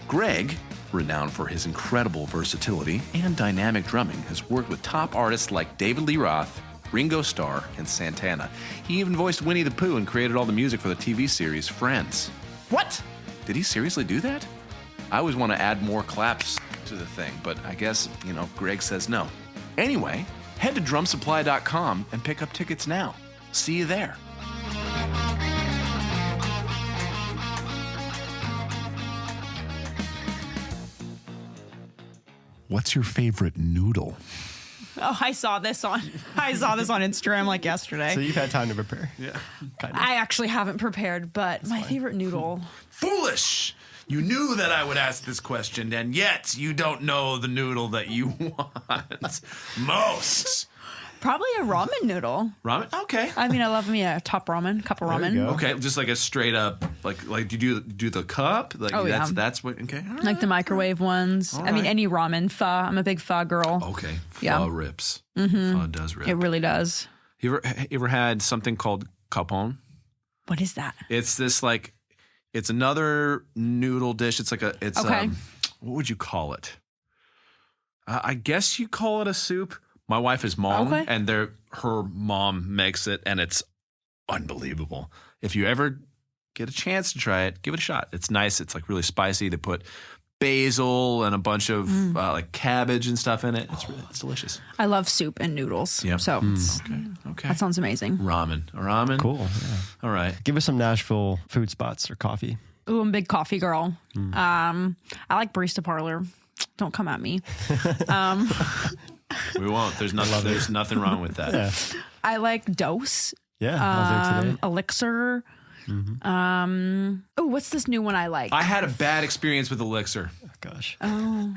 Greg, renowned for his incredible versatility and dynamic drumming, has worked with top artists like David Lee Roth, Ringo Starr, and Santana. He even voiced Winnie the Pooh and created all the music for the TV series Friends. What? Did he seriously do that? I always want to add more claps to the thing, but I guess, Greg says no. Anyway, head to drumsupply.com and pick up tickets now. See you there. What's your favorite noodle? Oh, I saw this on Instagram like yesterday. So you've had time to prepare. Yeah. I actually haven't prepared, but my favorite noodle. Foolish! You knew that I would ask this question, and yet you don't know the noodle that you want most. Probably a ramen noodle. Ramen? Okay. I mean, I love me a top ramen, cup of There you ramen. go. Okay, just like a straight up, like you do the cup? Like Oh, yeah. that's what, okay. All right. Like the microwave ones. All I mean, right. any ramen. Pho. I'm a big pho girl. Okay. Yeah. Pho rips. Pho does rip. It really does. You ever had something called capon? What is that? It's this it's another noodle dish. It's Okay. What would you call it? I guess you call it a soup. My wife is Hmong, Okay. and her mom makes it, and it's unbelievable. If you ever get a chance to try it, give it a shot. It's nice. It's like really spicy. They put basil and a bunch of like cabbage and stuff in it. It's delicious. I love soup and noodles. Yep. So Okay. that sounds amazing. Ramen. Cool. Yeah. All right. Give us some Nashville food spots or coffee. Ooh, I'm a big coffee girl. I like Barista Parlor. Don't come at me. We won't. There's nothing wrong with that. Yeah. I like Dose. Yeah. I was there today. Elixir. Oh, what's this new one I like? I had a bad experience with Elixir. Oh, gosh. Oh.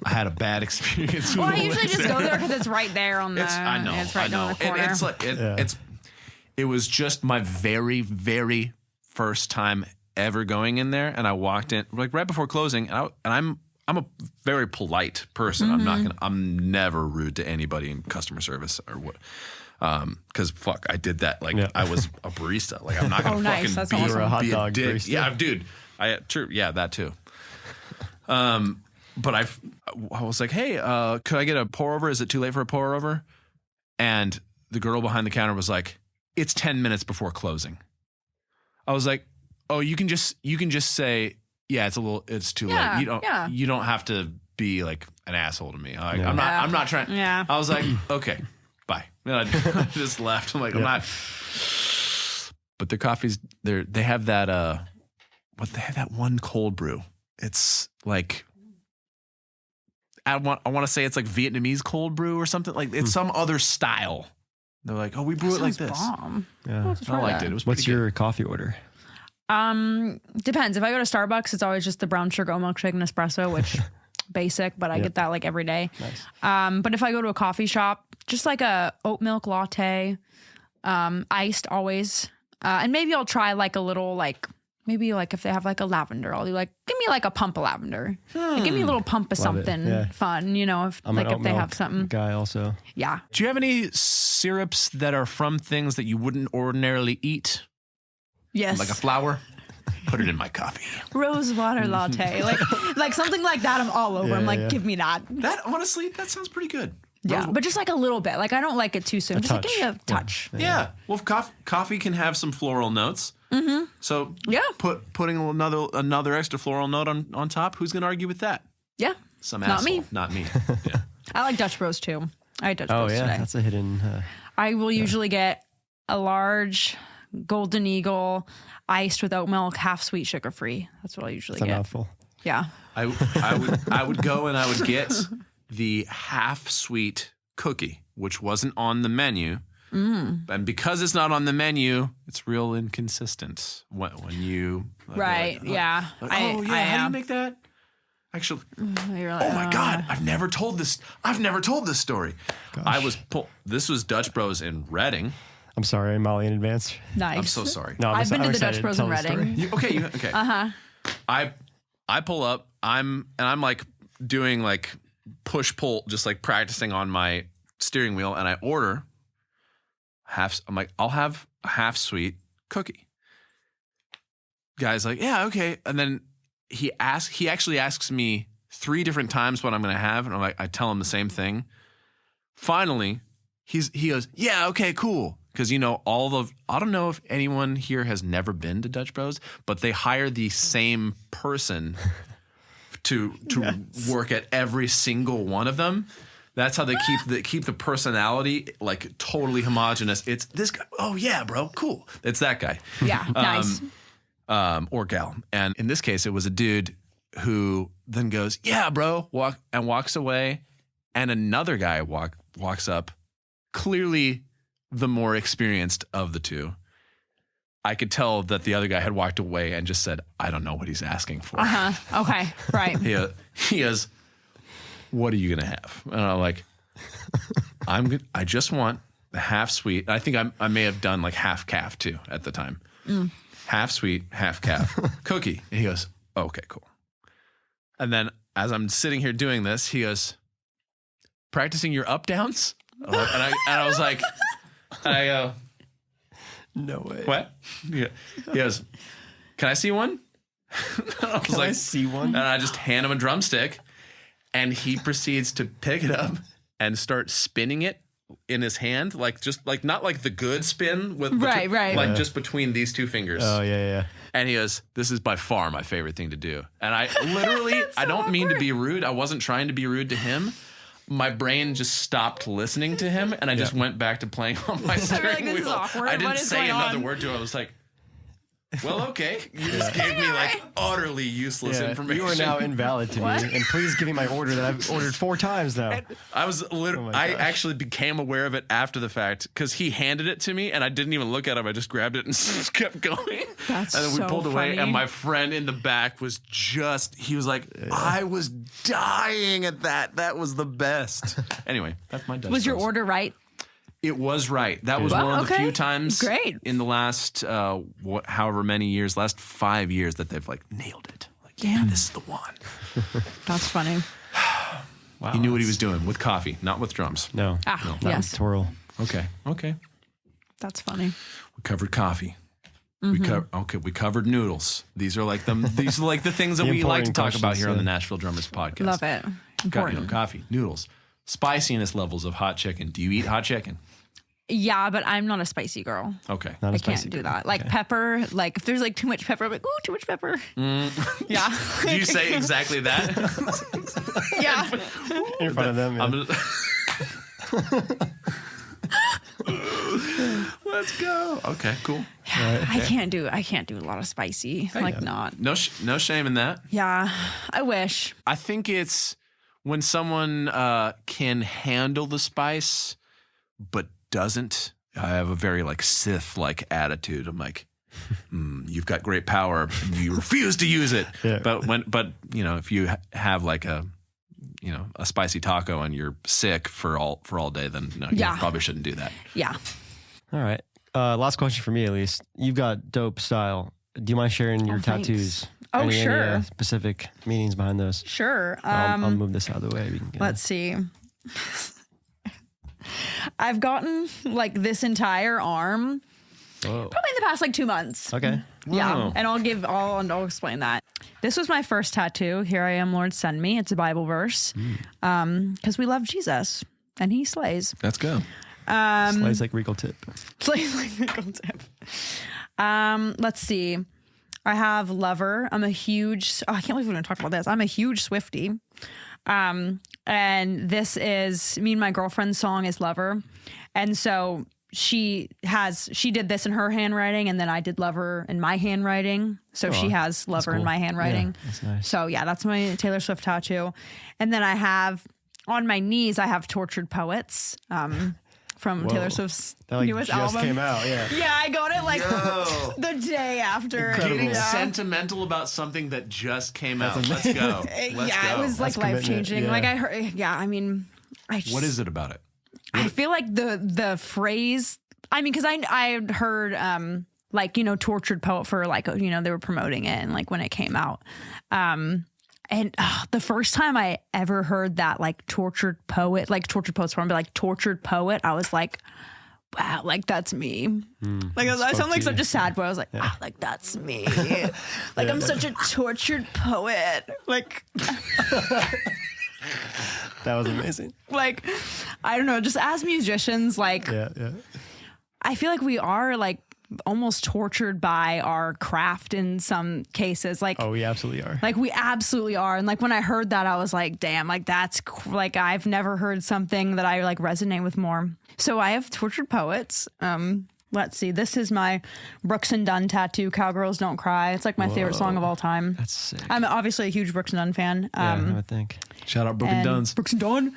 I had a bad experience Well, with I usually Elixir. just go there because it's right there on the. I know. It's right I know. down the corner. And it's like it was just my very, very first time ever going in there, and I walked in like right before closing, and I'm a very polite person. I'm never rude to anybody in customer service or what. Because I did that. Like I was a barista. Like I'm not gonna nice. That's be, awesome. You were a hot be dog dick. barista. Yeah, dude. That too. But I was like, hey, could I get a pour over? Is it too late for a pour over? And the girl behind the counter was like, it's 10 minutes before closing. I was like, oh, you can just say, yeah, it's too Yeah, late. You don't have to be like an asshole to me. Like, Yeah. I'm not trying. Yeah. I was like, okay, bye. And I just left. I'm like, I'm not. But the coffees, they have that they have that one cold brew. It's like I want to say it's like Vietnamese cold brew or something. Like it's some other style. They're like, oh, we brew it like this. Bomb. Yeah. I liked it. It was What's pretty good. your coffee order? Depends. If I go to Starbucks, it's always just the brown sugar milkshake and espresso, which basic, but I get that like every day. Nice. But if I go to a coffee shop, just like a oat milk latte, iced always. And maybe I'll try like a little maybe like if they have like a lavender, I'll do like, give me like a pump of lavender. Like, give me a little pump of Love it. something Yeah. fun, if I'm like an if oat they milk have something. guy also. Yeah. Do you have any syrups that are from things that you wouldn't ordinarily eat? Yes. Like a flower? Put it in my coffee. Rose water latte. like something like that I'm all over. Yeah, I'm like, yeah. give me that. That honestly, that sounds pretty good. Yeah. But just like a little bit. Like I don't like it too soon. Just like touch. give me a touch. Yeah. Well, coffee can have some floral notes. Mm-hmm. So Yeah. putting another extra floral note on top. Who's going to argue with that? Yeah. Some Not asshole. me. Not me. Yeah. I like Dutch Bros too. I had Dutch Oh, Bros yeah. today. That's a hidden. I will usually get a large Golden Eagle iced with oat milk, half sweet, sugar free. That's what I usually It's a get. mouthful. Yeah. I would go and I would get the half sweet cookie, which wasn't on the menu. And because it's not on the menu, it's real inconsistent when you Right. Yeah. Like, how do you make that? Actually, You're like, oh my God, I've never told this story. This was Dutch Bros in Reading. I'm sorry, Molly, in advance. Nice. I'm so sorry. No, I've been to I'm the Dutch excited Bros tell in the story. Reading. Okay. I pull up. I'm like doing like push pull, just like practicing on my steering wheel, and I order half. I'm like, I'll have a half sweet cookie. Guy's like, yeah, okay, and then he actually asks me 3 different times what I'm going to have, and I tell him the same thing. Finally, he goes, yeah, okay, cool. Because, I don't know if anyone here has never been to Dutch Bros, but they hire the same person to work at every single one of them. That's how they keep the personality like totally homogenous. It's this guy. Oh yeah, bro, cool. It's that guy. Yeah, nice. Or gal. And in this case, it was a dude who then goes, yeah, bro, walks away. And another guy walks up, clearly the more experienced of the two. I could tell that the other guy had walked away and just said, I don't know what he's asking for. Okay, right. He goes, what are you going to have? And I'm like, I just want the half sweet. I think I may have done like half calf too at the time. Half sweet, half calf cookie. And he goes, oh, okay, cool. And then as I'm sitting here doing this, he goes, practicing your up downs? And I was like, I go, No way. what? He goes, can I see one? I was I see one? And I just hand him a drumstick, and he proceeds to pick it up and start spinning it in his hand, not like the good spin with Right. like just between these two fingers. Oh, yeah. And he goes, this is by far my favorite thing to do. And I literally, I don't mean to be rude. I wasn't trying to be rude to him. My brain just stopped listening to him, and I just went back to playing on my steering this is wheel. awkward. I What didn't is say going another on? word to him. I was like, well, okay. You just gave me like utterly useless information. You are now invalid to me, and please give me my order that I've ordered 4 times now. I was literally, I actually became aware of it after the fact because he handed it to me and I didn't even look at him. I just grabbed it and just kept going. That's and then we so pulled away, funny. and my friend in the back was he was like, I was dying at that. That was the best. Anyway, that's my Dutch Was your Bros. order right? It was right. That was Well, one of the okay. few times Great. in the last, however many years, last 5 years that they've like nailed it. Like, yeah, this is the one. That's funny. Wow, he knew what he was doing with coffee, not with drums. No. Ah, Not yes. with twirl. Okay. That's funny. We covered coffee. We covered noodles. These are like the things that The we like to important talk about here on the questions, Nashville Drummers podcast. Love it. Important. Coffee, noodles, spiciness levels of hot chicken. Do you eat hot chicken? Yeah, but I'm not a spicy girl. Okay. Not I a spicy can't do girl. that. Like pepper, like if there's like too much pepper, I'm like, ooh, too much pepper. Yeah. Do you say exactly that? Yeah. In front of them. Yeah. I'm just... Let's go. Okay, cool. I can't do a lot of spicy. Like not. No shame in that. Yeah. I wish. I think it's when someone can handle the spice but doesn't. I have a very like Sith-like attitude. I'm like, you've got great power. You refuse to use it. Yeah. But if you have like a spicy taco and you're sick for all day, then no, you Yeah. probably shouldn't do that. Yeah. All right. Last question for me, at least. You've got dope style. Do you mind sharing your thanks. tattoos? Oh, Any, sure. specific meanings behind those? Sure. I'll move this out of the way. We can get Let's see. I've gotten like this entire arm Whoa. probably in the past like 2 months. Okay. Yeah, Wow. and I'll explain that. This was my first tattoo. Here I am, Lord, send me. It's a Bible verse. Because we love Jesus and he slays. Let's go. Slice like regal tip. Slays like a gold tip. Let's see. I have Lover. I'm a huge, I can't believe we're going to talk about this. I'm a huge Swiftie. And this is me and my girlfriend's song is Lover. And so she did this in her handwriting, and then I did Lover in my handwriting. So she has Lover in cool. my handwriting. Yeah, that's nice. So yeah, that's my Taylor Swift tattoo. And then I have on my knees, I have Tortured Poets from Taylor Swift's That like newest just album. came out. Yeah. Yeah, I got it like Yo. the day after. Incredible. Getting Yeah. sentimental about something that just came out. Let's go. Let's Yeah, go. it was like That's commitment, life changing. yeah. Like I heard, yeah, I mean, I just, What is it about it? I feel like the phrase. I mean, because I heard like Tortured Poet for like they were promoting it and like when it came out, and the first time I ever heard that like Tortured Poet, like Tortured Poet's form, but like Tortured Poet, I was like, wow, like that's me. Like I sound like such a sad boy. I was like, wow, like that's me. Like I'm such a tortured poet. Like That was amazing. Like, I don't know, just as musicians, like, Yeah. I feel like we are like almost tortured by our craft in some cases. Like, Oh, we absolutely are. like we absolutely are. And like when I heard that, I was like, damn, like like I've never heard something that I like resonate with more. So I have Tortured Poets. Let's see. This is my Brooks and Dunn tattoo, Cowgirls Don't Cry. It's like my favorite song of all time. That's sick. I'm obviously a huge Brooks and Dunn fan. Yeah, I would think. Shout out Brook and Duns. Brooks and Dunn.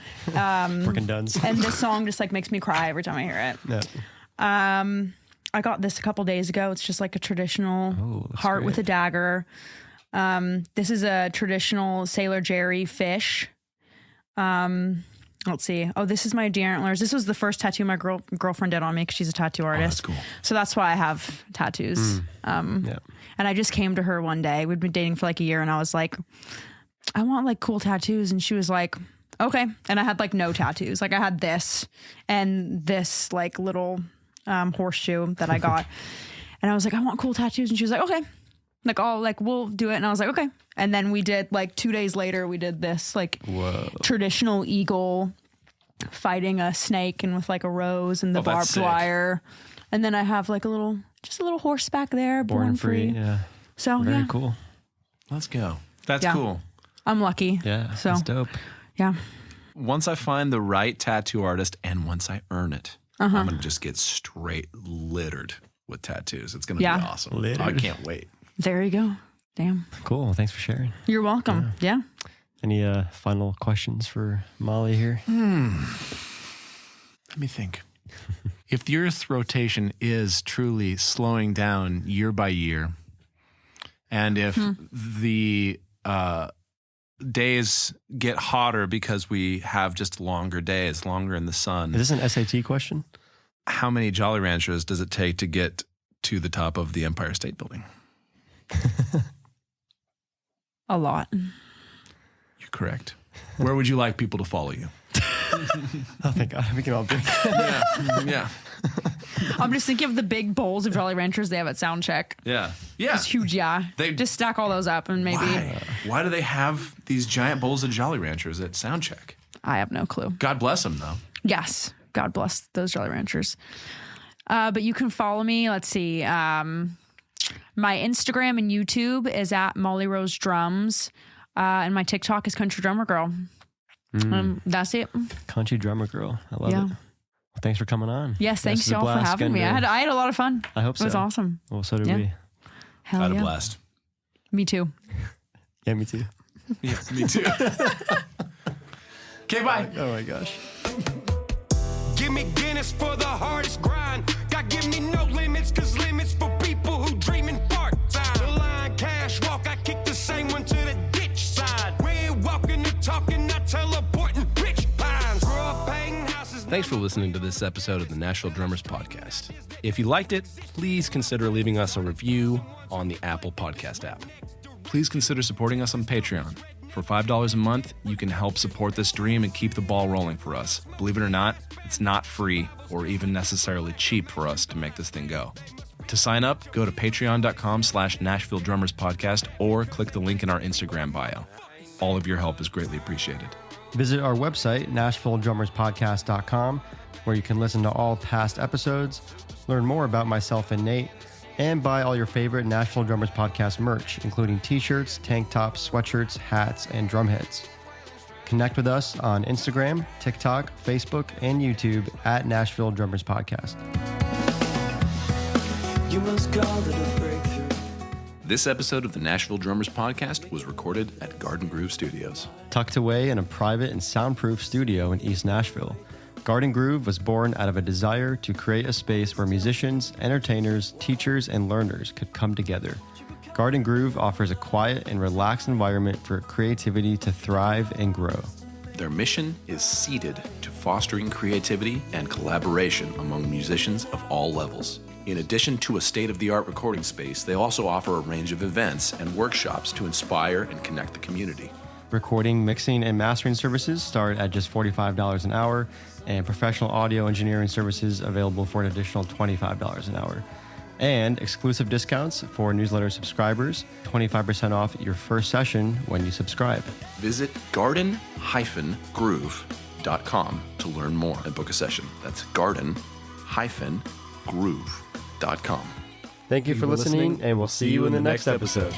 Brooke and Duns. And this song just like makes me cry every time I hear it. Yeah. I got this a couple days ago. It's just like a traditional that's heart with great. a dagger. This is a traditional Sailor Jerry fish. Let's see. Oh, this is my deer antlers. This was the first tattoo my girlfriend did on me because she's a tattoo artist. that's cool. So that's why I have tattoos. Yeah. And I just came to her one day. We'd been dating for like a year, and I was like, I want like cool tattoos. And she was like, okay. And I had like no tattoos. Like I had this and this like little horseshoe that I got. And I was like, I want cool tattoos. And she was like, okay. Like, oh, like we'll do it. And I was like, okay. And then we did like 2 days later, we did this like traditional eagle fighting a snake and with like a rose and the Oh, that's barbed sick. wire. And then I have like just a little horse back there, born free. Yeah. So Very yeah, cool. Let's go. That's Yeah. cool. I'm lucky. Yeah. So That's dope. yeah. Once I find the right tattoo artist and once I earn it, I'm going to just get straight littered with tattoos. It's going to Yeah. be awesome. Littered. I can't wait. There you go. Damn. Cool. Well, thanks for sharing. You're welcome. Yeah. Any final questions for Molly here? Let me think. If the Earth's rotation is truly slowing down year by year, and if the days get hotter because we have just longer days, longer in the sun, Is this an SAT question? how many Jolly Ranchers does it take to get to the top of the Empire State Building? A lot. You're correct. Where would you like people to follow you? Oh, thank God. We can all drink. Yeah. I'm just thinking of the big bowls of Jolly Ranchers they have at Soundcheck. Yeah. Yeah. It's huge, yeah. They- just stack all those up and maybe Why do they have these giant bowls of Jolly Ranchers at Soundcheck? I have no clue. God bless them, though. Yes. God bless those Jolly Ranchers. But you can follow me. Let's see. My Instagram and YouTube is at Molly Rose Drums. And my TikTok is Country Drummer Girl. That's it. Country drummer girl. I love Yeah. it. Well, thanks for coming on. Yes, This thanks is a y'all for blast having me. getting to- I had a lot of fun. I hope so. It was awesome. Well, so did Yeah. we. Hell Had a yeah. blast. Me too. Yeah, me too. Yeah, me too. Okay, bye. Oh my gosh. Give me Guinness for the hardest grind. God give me no limits, cause limits for people who dreaming part-time. The line cash walk, I kick the same one to the ditch side. We ain't walking and talking, not teleporting rich pines. Grow up paying houses. Thanks for listening to this episode of the Nashville Drummers Podcast. If you liked it, please consider leaving us a review on the Apple Podcast app. Please consider supporting us on Patreon. For $5 a month, you can help support this dream and keep the ball rolling for us. Believe it or not, it's not free or even necessarily cheap for us to make this thing go. To sign up, go to patreon.com/Nashville Drummers Podcast or click the link in our Instagram bio. All of your help is greatly appreciated. Visit our website, NashvilleDrummersPodcast.com, where you can listen to all past episodes, learn more about myself and Nate, and buy all your favorite Nashville Drummers Podcast merch, including t-shirts, tank tops, sweatshirts, hats, and drum heads. Connect with us on Instagram, TikTok, Facebook, and YouTube at Nashville Drummers Podcast. You must call it a breakthrough. This episode of the Nashville Drummers Podcast was recorded at Garden Groove Studios. Tucked away in a private and soundproof studio in East Nashville, Garden Groove was born out of a desire to create a space where musicians, entertainers, teachers, and learners could come together. Garden Groove offers a quiet and relaxed environment for creativity to thrive and grow. Their mission is seated to fostering creativity and collaboration among musicians of all levels. In addition to a state-of-the-art recording space, they also offer a range of events and workshops to inspire and connect the community. Recording, mixing, and mastering services start at just $45 an hour, and professional audio engineering services available for an additional $25 an hour. and exclusive discounts for newsletter subscribers, 25% off your first session when you subscribe. Visit garden-groove.com to learn more and book a session. That's garden-groove.com. Thank you for listening, and we'll see you in the next episode.